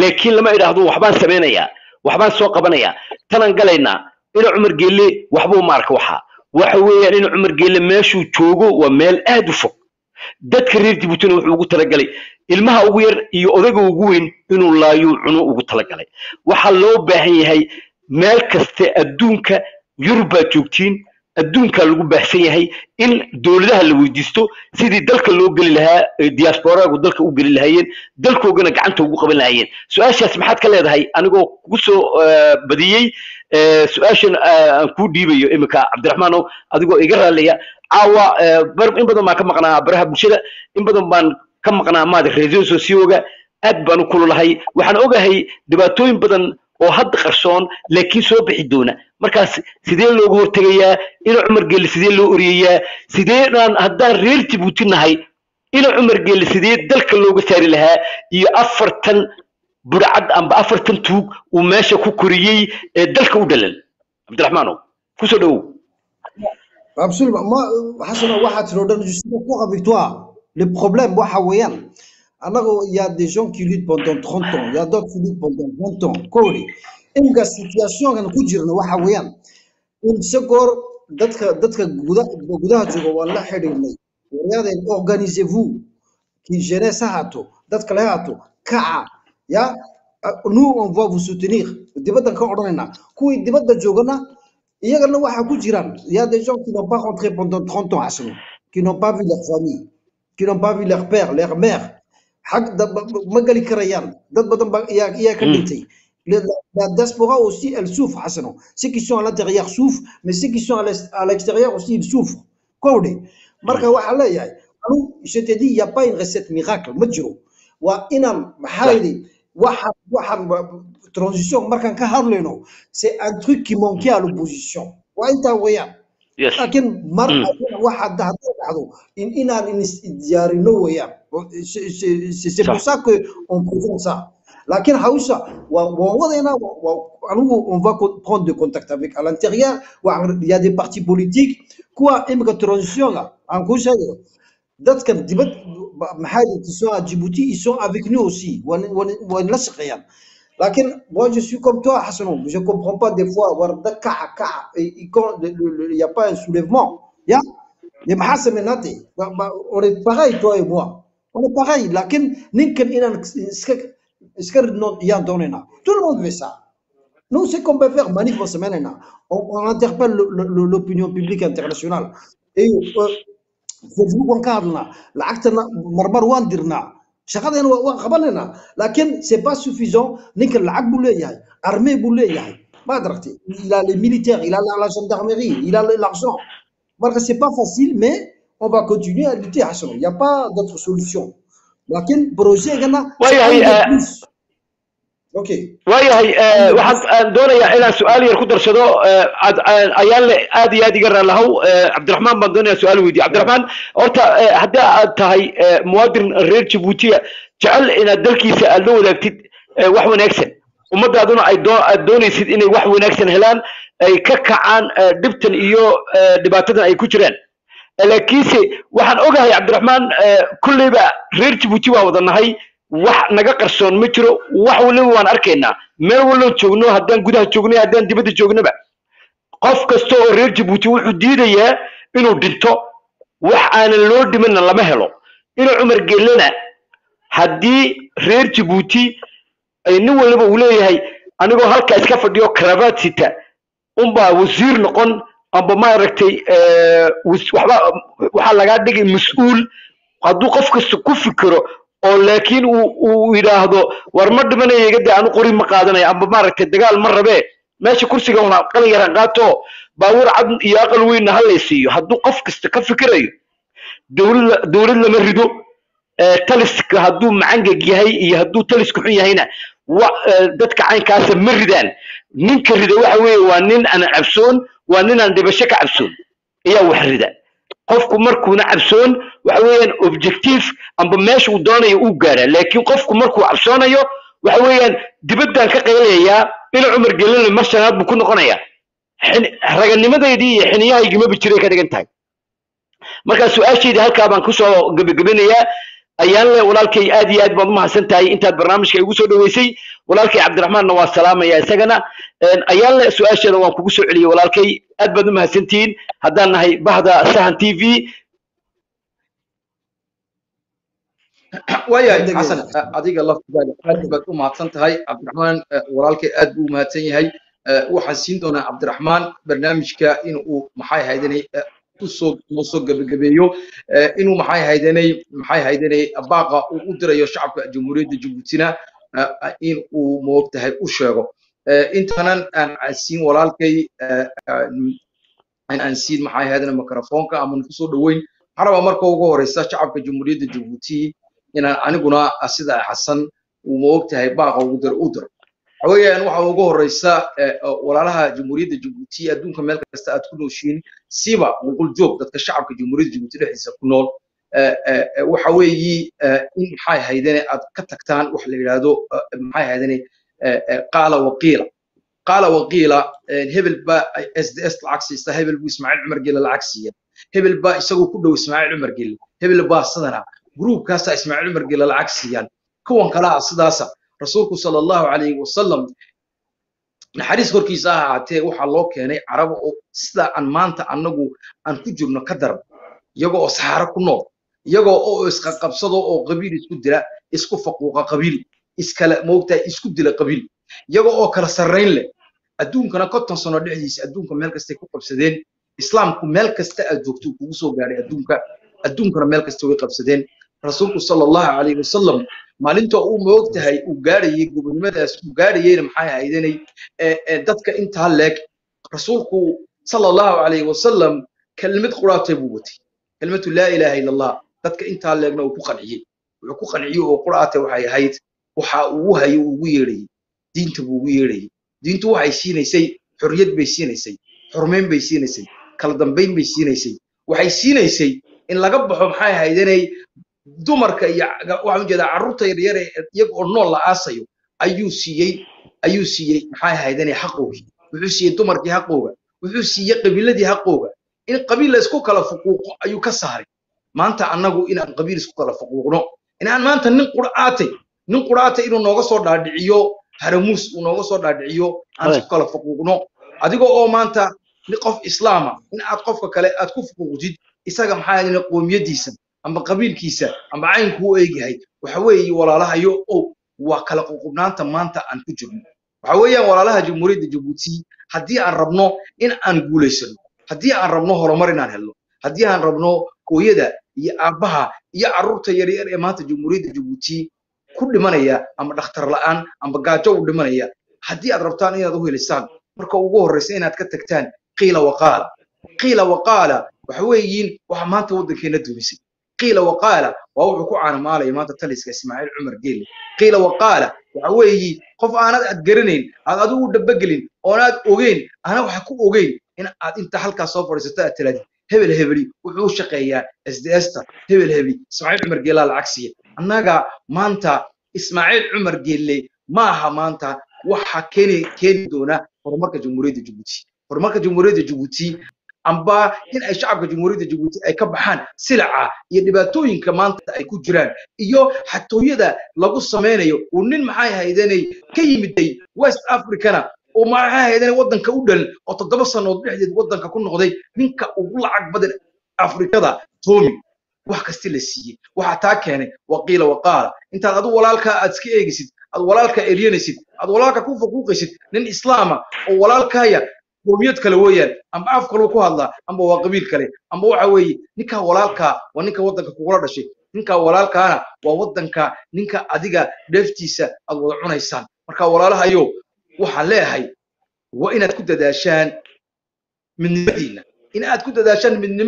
laakiin lama idhaahdo waxbaan sameynayaa waxbaan soo qabanayaa tanan galaynaa in Umar Geelle waxba ma arko waxa weeyaan in Umar Geelle meeshuu joogo waa meel aad u fog dadka reer Djibouti wuxuu ugu talagalay ilmaha ugu yar iyo odayga ugu weyn inuu laayo cuno ugu talagalay waxa loo baahan yahay meel kasta adduunka Yurba joogtiin adduunka lagu baahsan yahay in dawladaha la weydiisto sidii dalka loo gali lahaa diasporaagu dalka u gali lahaayeen dalkoogana gacanta ugu qaban lahaayeen su'aashaas maxaad ka leedahay anigoo kugu soo badiyay su'aashan aan ku dhiibayo imika Cabdiraxmaan adigoo iga raaliya caawa in badan ma ka maqnaa baraha bulshada in badan baan ka maqnaa maad reeso socioga aad baan u kululahay waxaan ogahay dhibaatooyin badan oo hadda qarsoon laakiin soo bixi doona markaas sidee loogu hortegayaa in Cumar Geelle sidee loo oriyayaa sideenan haddaan reer Djibouti nahay in Cumar Geelle sidee dalka looga saari lahaa iyo 40 burcad amba 40 tuug uu meesha ku koriyay dalka u dhalan Abdulrahmaanow ku soo dhaw Absolument. Moi, Hassan, je suis d'accord avec toi. Le problème, il y a des gens qui luttent pendant 30 ans, il y a d'autres qui luttent pendant 20 ans. Une situation, organisez-vous, qui gérez ça, nous, on va vous soutenir. Il y a des gens qui n'ont pas rentré pendant 30 ans, qui n'ont pas vu leur famille, qui n'ont pas vu leur père, leur mère. La diaspora aussi, elle souffre. Ceux qui sont à l'intérieur souffrent, mais ceux qui sont à l'extérieur aussi, ils souffrent. Je te dis, il n'y a pas une recette miracle. Transition, c'est un truc qui manquait à l'opposition. Yes. C'est pour ça qu'on présente ça. On va prendre de contact avec à l'intérieur. Il y a des partis politiques. Quoi, une transition là, en couche. D'autres qui sont à Djibouti, ils sont avec nous aussi. Moi, je suis comme toi, Hassan. Je ne comprends pas des fois. Il n'y a pas un soulèvement. On est pareil, toi et moi. On est pareil. Tout le monde fait ça. Nous, ce qu'on peut faire, on interpelle l'opinion publique internationale. Et c'est pas suffisant. Il a les militaires, il a la gendarmerie, il a l'argent. C'est pas facile, mais on va continuer à lutter. Il n'y a pas d'autre solution. waayahay waxaan doonayaa inaan su'aal yar ku darsado ayaan aad iyo aad iga raalahow Cabdiraxmaan baan doonayaa su'aal weydiiyo Cabdiraxmaan horta haddii aad tahay muwaadin reer Djibouti jecel inaad dalkiisa aad la wadaagtid wax wanaagsan ummadaaduna ay doonaysid inay wax wanaagsan helaan ay ka kacaan dhibtan iyo dhibaatadan ay ku jiraan laakiinse waxaan ogahay Cabdiraxmaan kulliba reer Djibouti waa wadanahay wax naga qarsoon ma jiro wax waliba waan arkaynaa meel walba joogno haddaan gudaha joogno haddaan dibadda joognaba qof kasta oo reer Djibouti wuxuu diidayaa inuu dhinto wax aan loo dhimin lama helo inuu Cumar Geellena haddii reer Djibouti ay nin walba uu leeyahay anigoo halka iska fadhiyo cravat sita baa wasiir noqon amba ma aragtay waxa laga dhigay mas'uul hadduu qof kasta ku fikiro oo laakiin uu yiraahdo war ma dhimanayo iga aanu qori ma qaadanayo amba ma aragtay dagaal ma rabe meesha kursiga una qalin yaran qaato baawur cad iyo aqal weyn halaysiyo hadduu qof kasta ka fikirayo dawlad lama rido taliska hadduu macangag yahay iyo hadduu talisku xun yahayna dadka caynkaas ma ridaan ninka rida waxa weeye waa nin aan cabsoon waa nin aan dhibasho ka cabsoon ayaa wax rida qofku markuuna cabsoon waxa weeyaan objective amba meesha uu doonayo uu gaara laakiin qofku markuu cabsoonayo waxa weeyaan dibaddan ka qaylayaa in Cumar Geelle marshanaad buu ku noqonayaa raganimadeedii iyo xiniyahayga ma bijiray ka dhigan tahay marka su'aashayda halka baan ku soo gabagabinayaa ayaan le walaalkay aad iyo aad baad u mahadsan tahay intaad barnaamijka igu soo dhaweysay walaalkay Cabdiraxmaanna waa salaamaya isagana ayaan le su'aasheeda waan kugu soo celiyay walaalkay aad baad u mahadsantihiin haddaan nahay bahda Sahan TV waayahay xasan adiga laftigaada aad baad u mahadsan tahay Cabdiraxmaan walaalkay aad buu u mahadsan yahay waxaan siin doonaa Cabdiraxmaan barnaamijka inuu maxay haydanay soo gabagabeeyo inuu maxay haydanay baaqa uu u dirayo shacabka jamhuuriyadda Djibouti in uu moogtahay u sheego intanan aan siin walaalkay aan siin maxay haydanay mikrofoonka ama ku soo dhaweyn waxaan rabaa marka ugu horeysa shacabka jamhuuriyadda Djibouti inaan aniguna sida xasan وما وقتها باقة ودر حويا أنا وحنا وجوه الرئيسة ولها جمهورية جيبوتي أدون كمال كاستأت كله شين سيبا ونقول جوب ده الشعب كجمهورية جيبوتي ده حسب كنول وحوي إن حي هيدني كتكتان وحلي هذا حي هيدني قال وقيل هبل با اس العكسي هبل واسماعيل عمر قيل العكسيه هبل با يسوي كله اسماعيل عمر قيل هبل با صدنا جروب كاسا اسماعيل عمر قيل العكسيه كون كلا صداسه رسولك صلى الله عليه وسلم نحريس كوركيسا عاتي waxa loo keenay carab oo sida aan maanta anagu aan ku jirno ka darab iyagoo saxaro ku nool iyagoo oo isqa qabsado oo qabiil isku dila isku faquuqa qabiil iskala moogta isku dila qabiil iyagoo oo kala sareyn leh adduunkana konton sano dhexdiisa adduunka meel kasta ku qabsadeen islaamku meel kasta aad joogto kugu soo gaaray adduunkana meel kasta way qabsadeen rasuulku sallallahu alayhi wasallam maalinta uu moogtahay uu gaarayay gobonimadaas uu gaarayay maxay ahaydeenay dadka inta leeg rasuulku sallallahu alayhi wasallam kelmad quraatay buu watay kelmadu la ilaaha illa allah dadka inta leegna uu ku qanciyay wuxuu ku qanciyay oo quraatay waxay ahayd waxa uu hayo ugu yeeray diinta buu ugu yeeray diintu waxay siinaysay xurriyad bay siinaysay xurmeyn bay siinaysay kala dambeyn bay siinaysay waxay siinaysay in laga baxo maxay ahaydeenay dumarka iyo waxaan jeedaa carruurta yar iyagoo nool la aasayo ayuu siiyay maxay ahaydeenay xaqooda wuxuu siiyay dumarkii xaqooda wuxuu siiyay qabiiladii xaqooda in qabiil la isku kala fuquuqo ayuu ka saaray maanta annagu inaan qabiil isku kala fuquuqno inaan maanta nin quraatay inuu nooga soo dhaadhiciyo haramuus uu nooga soo dhaadhiciyo aan isku kala fuquuqno adigoo oo maanta ni qof islaama in aad qofka kale aad ku fuquuqdid isaga maxay ahaydeenay qoomiyadiisa amba qabiilkiisa amba caynku uu eegahay waxa weeye walaalahayo oo waa kala qubnaanta maanta aan ku jirno waxa weeyaan walaalaha jamhuuriyadda Djibouti haddii aan rabno in aan guuleysano haddii aan rabno horumar inaan helno haddii aan rabno hooyada iyo aabaha iyo carruurta yaryar ee maanta jamhuuriyadda Djibouti ku dhimanaya ama dhakhtar la'aan amba gaajo u dhimanaya haddii aad rabtaan inaad u helisaan marka ugu horeysa inaad ka tagtaan qiila waqaala waxa weeyiin waxa maanta waddankeena dumisay قيل وقال وهو كوعان مالي ما تتلسك إسماعيل عمر قيل قيل وقال وعوي قف أنا أتقرنين هذا أدو دبقلين أنا أوجين أنا وحكو أوجين إن أنت حلقة صفر ستة تلاتي هبلي وحوش شقيا إستا هبلي إسماعيل عمر قيل العكسية أنا ما أنت إسماعيل عمر قيل لي ما أنت وحكيني دونا فرمك جمهورية جيبوتي amba in ay shacabka jamhuuriyadda Djibouti ay ka baxaan silaca iyo dhibaatooyinka maanta ay ku jiraan iyo xatooyada lagu sameeyo oo nin maxay ahaydeenay ka yimiday West Africana oo maxay ahaydeenay wadanka u dhal oo 7 sano dhexdeed wadanka ku noqday ninka ugu lacag badan Afrikada Tommy wax kasta la siiyay waxa taa keenay waqiila waqaala intaad adu walaalka aad iska eegisid ad walaalka eriyanaysid ad walaalka ku fuquuqaysid nin islaama oo walaalkaya قوميات كله ويان أم أفكر كله هذا أم هو قبيل كله أم هو عوي نكا ولالك ونكا وطنك كولا شيء نكا ولالك أنا ووطنك نكا أديك دفتيسة الوضعنا إنسان مركا ولالها يو وحلاها هاي وإن تكون داشان من المدينة إن تكون داشان من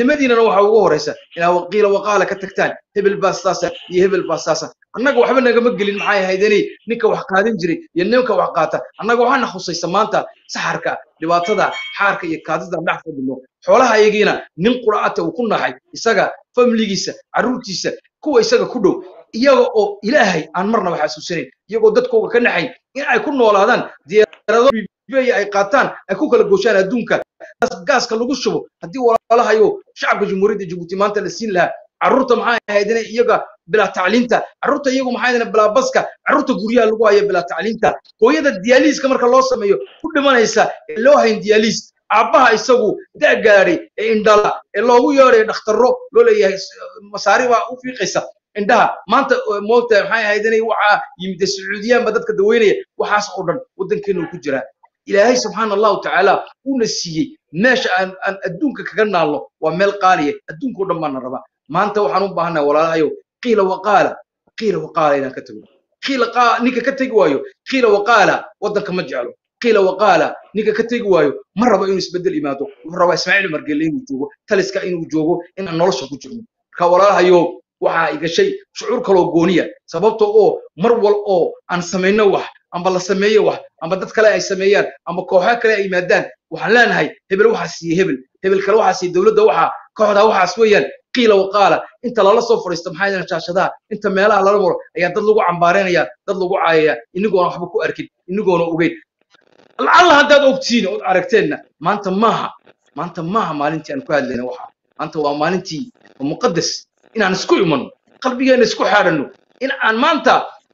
المدينة نوح وورثة إن هو قيل وقال كتكتان هب الباصاصة يهب الباصاصة أنا جو حبنا جمجلين معايا هيدني نكا وحقادين جري ينمكا وحقاته أنا جو حنا خصي سمانتا سحركا لبعضها حركة يكادز نحفظ منه حولها يجينا ننقرأته وكنا حي يسقى فمليجيسة عروتيسة كوا يسقى كله يجوا إلهي عن مرنا بحسوسين يجوا دتكوا كنا حي يعني كنا ولا هذان دي بيجي أي قاتان أكوك الجوشان الدونكا قاس كله جوشوا هدي ولا هيو شعب جمهورية جيبوتي ما أنت لسين لها عروتة معايا هيدنا يجا بلا تعليمته عروتة يجوا معايا بلا بسكة عروتة جوريا لقوا هي بلا تعليمته ويدا الدياليز كمر كله سميه كل ما نيسا اللي هو الدياليز عبها يسووا ده جاري إندلا اللي هو يوري نختاره لولا يه مصاري وفي قصة عندها ما أنت موت معايا هيدنا يوعى يمد السعودية بدت كدوينية وحاس أردن ودن كانوا كجرا إلهي سبحان الله تعالى ونسيه ماشى أن الدنك كجنا الله ومل قالية الدنك ودم من الربا ما أنت وحنوب بهنا ولا هيو قيل وقال إذا كتبوا قيل قال نيك كتجوايو قيل وقال ودك مجعله قيل وقال نيك كتجوايو مرة بيونس بدل إماته مرة إسماعيل مرجلين وجوه تلسك إنه وجوه إن النورش كجرم كولا هيو waxa ay gashay shucuur kale gooniya sababtoo oo mar wal oo aan sameeyno wax amba la sameeyo wax amba dad kale ay sameeyaan amba kooxo kale ay yimaadaan waxaan leenahay hebel waxa siiye hebel kale waxa siiye dawladda waxa kooxda waxaas weeyaan qiila waqaala inta lala soo fariisto maxay yihiin shaashadaha inta meelaha lala maro ayaa dad lagu cambaareynaya dad lagu caayaya inigoona waxba ku arkin inigoona ogeyn alla haddaad ogtiin oo aragteenna maanta maaha maalintii aan ku hadlayna waxa maanta waa maalintii muqaddas inaan isku imanno qalbigeena isku xaadhanno in aan maanta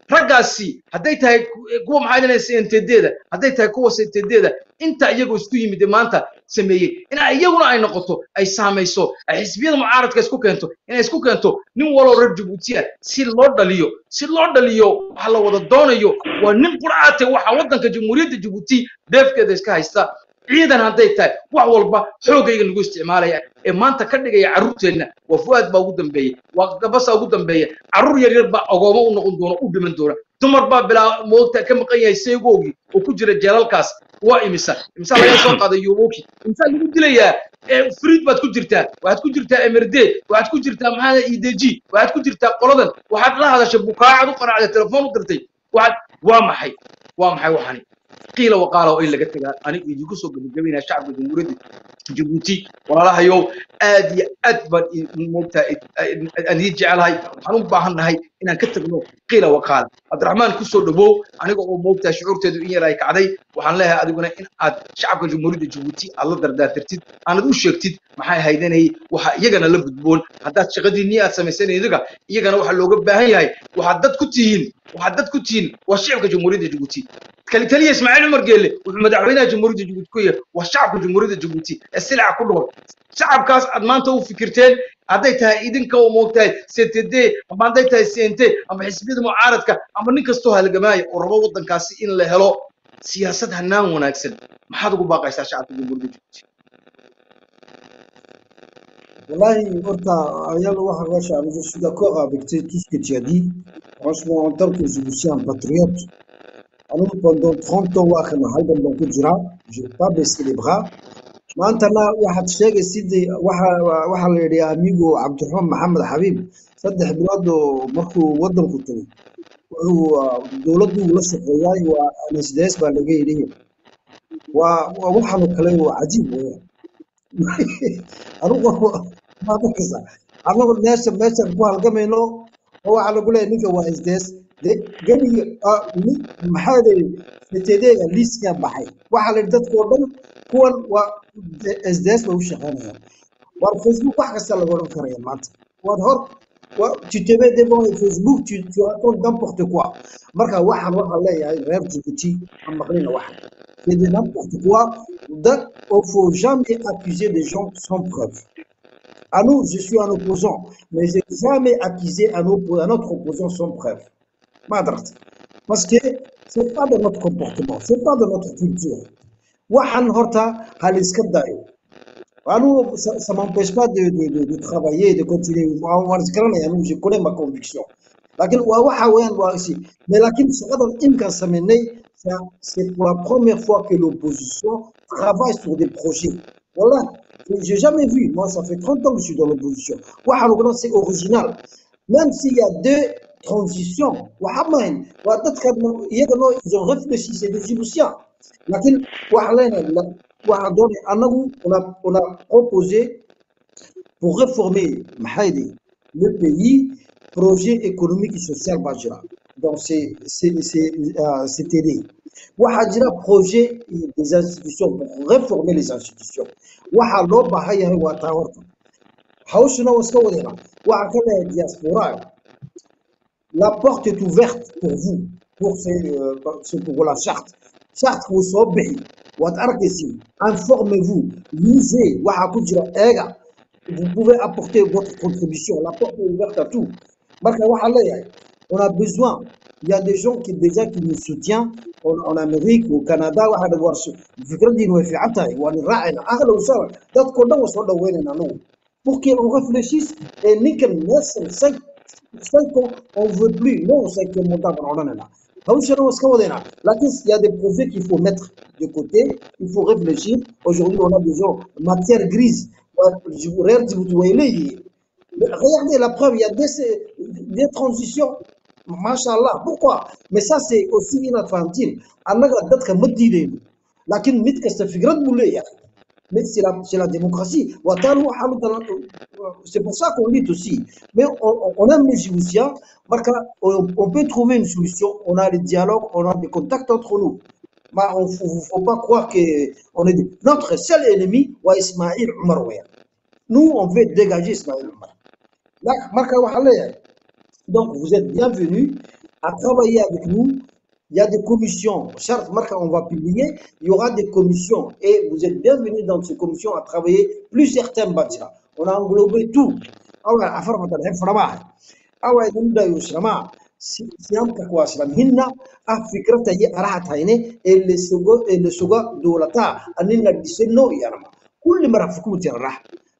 raggaasi hadday tahay kuwa maxay leeyahay CNTD-da hadday tahay kuwa CNTD-da inta iyagu isku yimid maanta sameeyay in iyaguna ay noqoto ay saameyso ay xisbiyada mucaaradka isku keento inay isku keento nin walo reer Djibouti si loo dhaliyo waxa la wada doonayo waa nin quraate waxa wadanka jamhuuriyadda Djibouti deefkeeda iska haysta ciidan hadday tahay wax walba xoogayga lagu isticmaalaya ee maanta ka dhigaya caruurteena waa fuad baa ugu dambeeyay waa gabasa ugu dambeeyay caruur yar baa ogoomo u noqon doona u dhiman doona dumar baa bilaa moogta ka maqan yahay seegoogi oo ku jira jeelalkaas waa imisa laga soo qaaday yuuki imisa lagu dilayaa friid baad ku jirtaa waxaad ku jirtaa MRD waxaad ku jirtaa maxaa IDG waxaad ku jirtaa qoladan waxaad la hadashay bukaacad u qanacday telefoon u dirtay waa maxay waxani قيل وقالوا إلا قلت أنا يجي قصو بالجميع الشعب الجمهوري جيبوتي والله يوم آدي أدبر موتا أن يجي على هاي حنون باهن هاي إن كتب له قيل وقال عبد الرحمن كسر دبو أنا قو موتا شعور تدويني رايك عدي وحن لها أدي قلنا إن الشعب الجمهوري جيبوتي الله در ترتيب أنا دوش يكتيد محاي هيدين هي يجنا لبدبون حدات شغدي نيات سمسين يدقى يجنا وح اللوجب بهاي هاي وحدات كتين والشعب الجمهوري جيبوتي كلي اسماعيل عمر قال لي ومدعوينها جمهوريه جيبوتي والشعب جمهوريه جيبوتي السلعه كلهم شعب كاس ادمانته فكرتين عديتها ايدنك وموقتها CNTD اما عديتها CNT اما حزبيه معارضك اما nin kasto halgamay oo rabo wadankaasi in la helo siyaasad hanaan wanaagsan maxaad ugu baaqaysaa shacabka jumhuuriyadda Djibouti Wallahi horta ayala waxa ka shacabka je suis d'accord avec tout ce que tu as dit franchement en tant que Djiboutien patriote alors pendant 30 ans waxna halban baan ku jira je n'ai pas baissé les bras maantana waxaad sheegay sidii waxa la yiraahdaa amigo Cabdiraxmaan Maxamed Xabiib 3 bilood oo markuu wadanku tagay dawladdu la shaqeeyay waa NSDS baa laga yidhi waxa kale oo cajiib weeyaan anugu ma baqaysa anagu meesha ku halgamayno waxa lagu leeyahay ninka waa SDS جميع محاذي ستدي ليسكا بحي واحد الدات كوردن كون و SDS وش غنيا والفيسبوك واحد سال لغورن كريا مات وظهر و tu te mets devant le Facebook tu racontes n'importe quoi marka واحد لا يعني غير جيبوتي اما خلينا واحد c'est de n'importe quoi donc il faut jamais accuser des gens sans preuve à nous je suis un opposant mais j'ai jamais accusé un autre opposant sans preuve parce que c'est pas de notre comportement, c'est pas de notre culture. Wahan horta haliskadayo. Ça m'empêche pas de travailler, de continuer. Je connais ma conviction. Mais c'est pour la première fois que l'opposition travaille sur des projets. Voilà. J'ai jamais vu. Moi, ça fait 30 ans que je suis dans l'opposition. C'est original. Même s'il y a deux transition ils ont réfléchi c'est des Djiboutiens on a proposé pour réformer le pays projet économique et social Bajira donc c'était un projet des institutions pour réformer les institutions la porte est ouverte pour vous, pour la charte. Charte vous sobri, informez-vous, lisez, vous pouvez apporter votre contribution. La porte est ouverte à tout. On a besoin, il y a des gens qui nous soutiennent en Amérique, au Canada, pour qu'on réfléchisse et nous 5 ans, on ne veut plus. Non, 5e mandat, il y a des projets qu'il faut mettre de côté, il faut réfléchir. Aujourd'hui, on a besoin de matière grise. Regardez la preuve, il y a des transitions. Masha'Allah. Pourquoi? Mais ça, c'est aussi inadvertible. Lakin mitka se figure de mais c'est la démocratie. C'est pour ça qu'on dit aussi. Mais on aime les Djiboutiens, on peut trouver une solution. On a des dialogues, on a des contacts entre nous. Mais il ne faut pas croire qu'on est notre seul ennemi, c'est Ismaïl Omar. Nous, on veut dégager Ismaïl Omar. Donc, vous êtes bienvenus à travailler avec nous. Il y a des commissions. Certes, on va publier, il y aura des commissions. Et vous êtes bienvenus dans ces commissions à travailler plusieurs thèmes. On a englobé tout.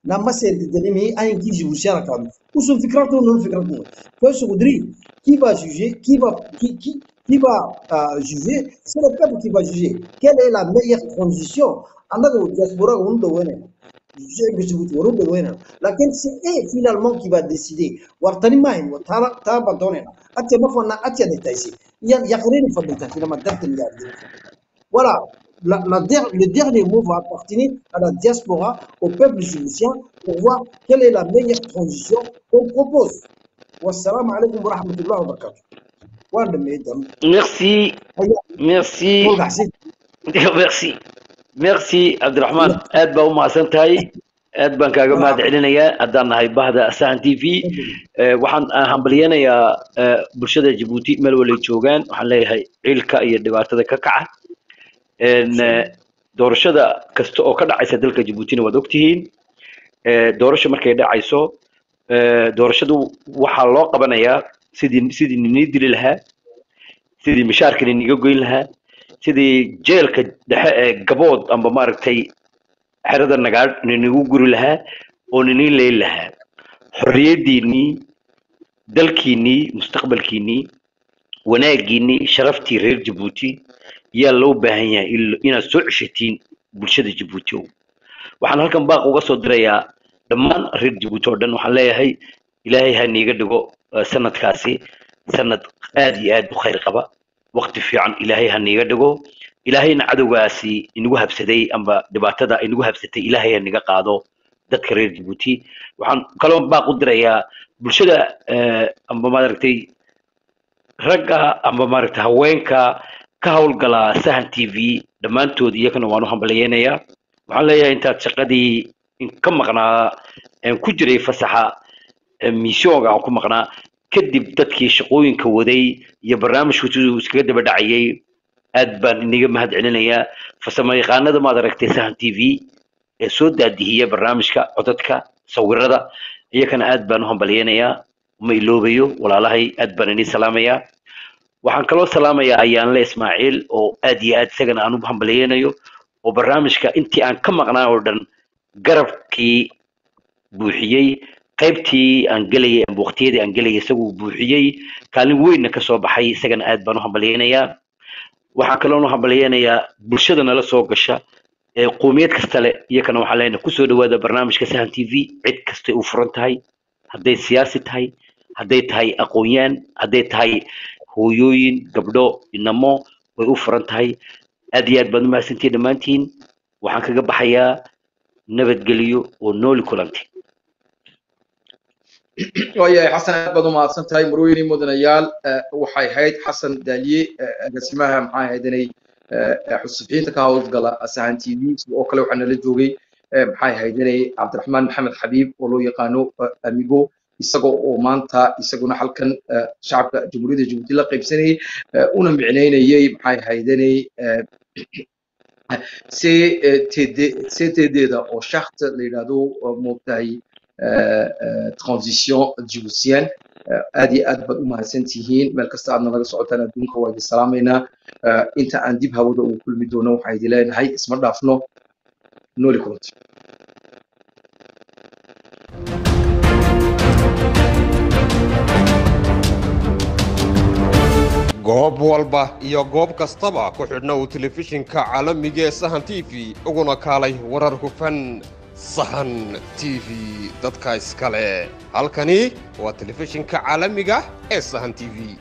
Nama c'est de un qui joue sur la table. Où sont fikrato non fikrato? Toi, je voudrais qui va juger, qui va juger, c'est le peuple qui va juger. Quelle est la meilleure transition? Laquelle c'est finalement qui va décider. Voilà. Le dernier mot va appartenir à la diaspora, au peuple djiboutien, pour voir quelle est la meilleure transition qu'on propose. Wassalamu alaikum wa rahmatullahi wa barakatuh. Merci Abdurrahman. aad baa u mahadsantahay. aad baan kaaga mahad celinayaa haddaan nahay bahda Sahan TV. waxaan hambaliyanayaa bulshada Djibouti meel wala joogaan. waxaan leeyahay ciilka iyo dhibaatada ka kaca. doorashada kasta oo ka dhacaysa dalka Djibouti waad ogtihiin. doorasho markay dhacayso doorashadu waxa loo qabanayaa sidii nini dili lahaa, sidii mishaarkii niga goyn lahaa, sidii jeelka dhexe ee gabood amba maaragtay xerada nagaad ninigu guri lahaa oo nini leey lahaa. xorriyadiinii, dalkiinii, mustaqbalkiinii, wanaagiinii, sharaftii reer Djibouti yaa loo baahan yahay inaad soo ceshatiin bulshada Djibouti. waxaan halkan baaq uga soo dirayaa dhammaan reer Djibouti oo dhan. waxaan leeyahay ilaahay ha niga dhigo sanadkaasi sanad aad iyo aad u khayr qaba. waqti fiican ilaahay ha niga dhigo. ilaahayna cadowgaasi inagu habsaday amba dhibaatada inagu habsatay ilaahay ha niga qaado dadka reer Djibouti. waxaan kaloo baaq u dirayaa bulshada amba maaragtay ragga amba maaragtay haweenka ka hawlgala Sahan TV dhammaantood iyagana waan u hambalyeynaya. waxaan leeyahay intaad shaqadii ka maqnaa ku jiray fasaxa missionga aan ku maqnaa kadib dadkii shaqooyinka waday iyo barnaamijku iskaga daba dhacayay aad baan iniga mahad celinayaa. farsamayaqaanada maad aragtay Sahan TV ee soo daadihiya barnaamijka codadka sawirada iyagana aad baan u hambalyeynayaa. ma iloobayo walaalahay, aad baan idin salaamayaa. waxaan kaloo salaamayaa Ayaanle Ismaaciil oo aad iyo aad isagana aan u hambalyeynayo oo barnaamijka intii aan ka maqnaa oo dhan garabkii buuxiyey. qaybtii aan galayay amba waqtiyadii aan galayay isagu buuxiyey, kaalin weynna ka soo baxay. isagana aad baan u hambalyeynayaa. waxaan kaloo u hambalyeynayaa bulshada nala soo gasha ee qoomiyad kasta leh. iyagana waxaan leenahay kusoo dhawaada barnaamijka Sahan TV. cid kastay u furan tahay, hadday siyaasi tahay, hadday tahay aqoon-yaan, hadday tahay hooyooyin, gabdho, inamo, way u furan tahay. aad iyo aad baad u mahadsantihiin dhammaantiin. waxaan kaga baxayaa nabadgelyo oo nooli kulanti. waayahay xasan, aad baad u mahadsantahay. marweyne mudanayaal, waxay ahayd xasan daaliye agaasimaha maxaa ahaydnay xusuufiyiinta ka hawlgala Sahan TV. sidoo kale waxaa nala joogay maxay ahaydnay Cabdiraxmaan Maxamed Xabiib oo loo yaqaano Amigo, isagoo oo maanta isaguna halkan shacabka Jamhuuriyadda Djibouti la qaybsanayay una micneynayay maxay ahaydnay CTD-da oo shakhta la yiraahdo moogtahay transition djiboutienne. aad iyo aad baad u mahadsantihiin. meel kasta aadna laga socotaan adduunka waa idin salaamaynaa. inta aan dib hawada ugu kulmi doono waxaa idin leenahay isma dhaafno. nooli kulanti. goob walba iyo goob kastaba ku xidhna uu telefishinka caalamiga ee Sahan TV uguna kaalay warar hufan. sahan TV dadka iskale halkani waa telefishinka caalamiga ee sahan TV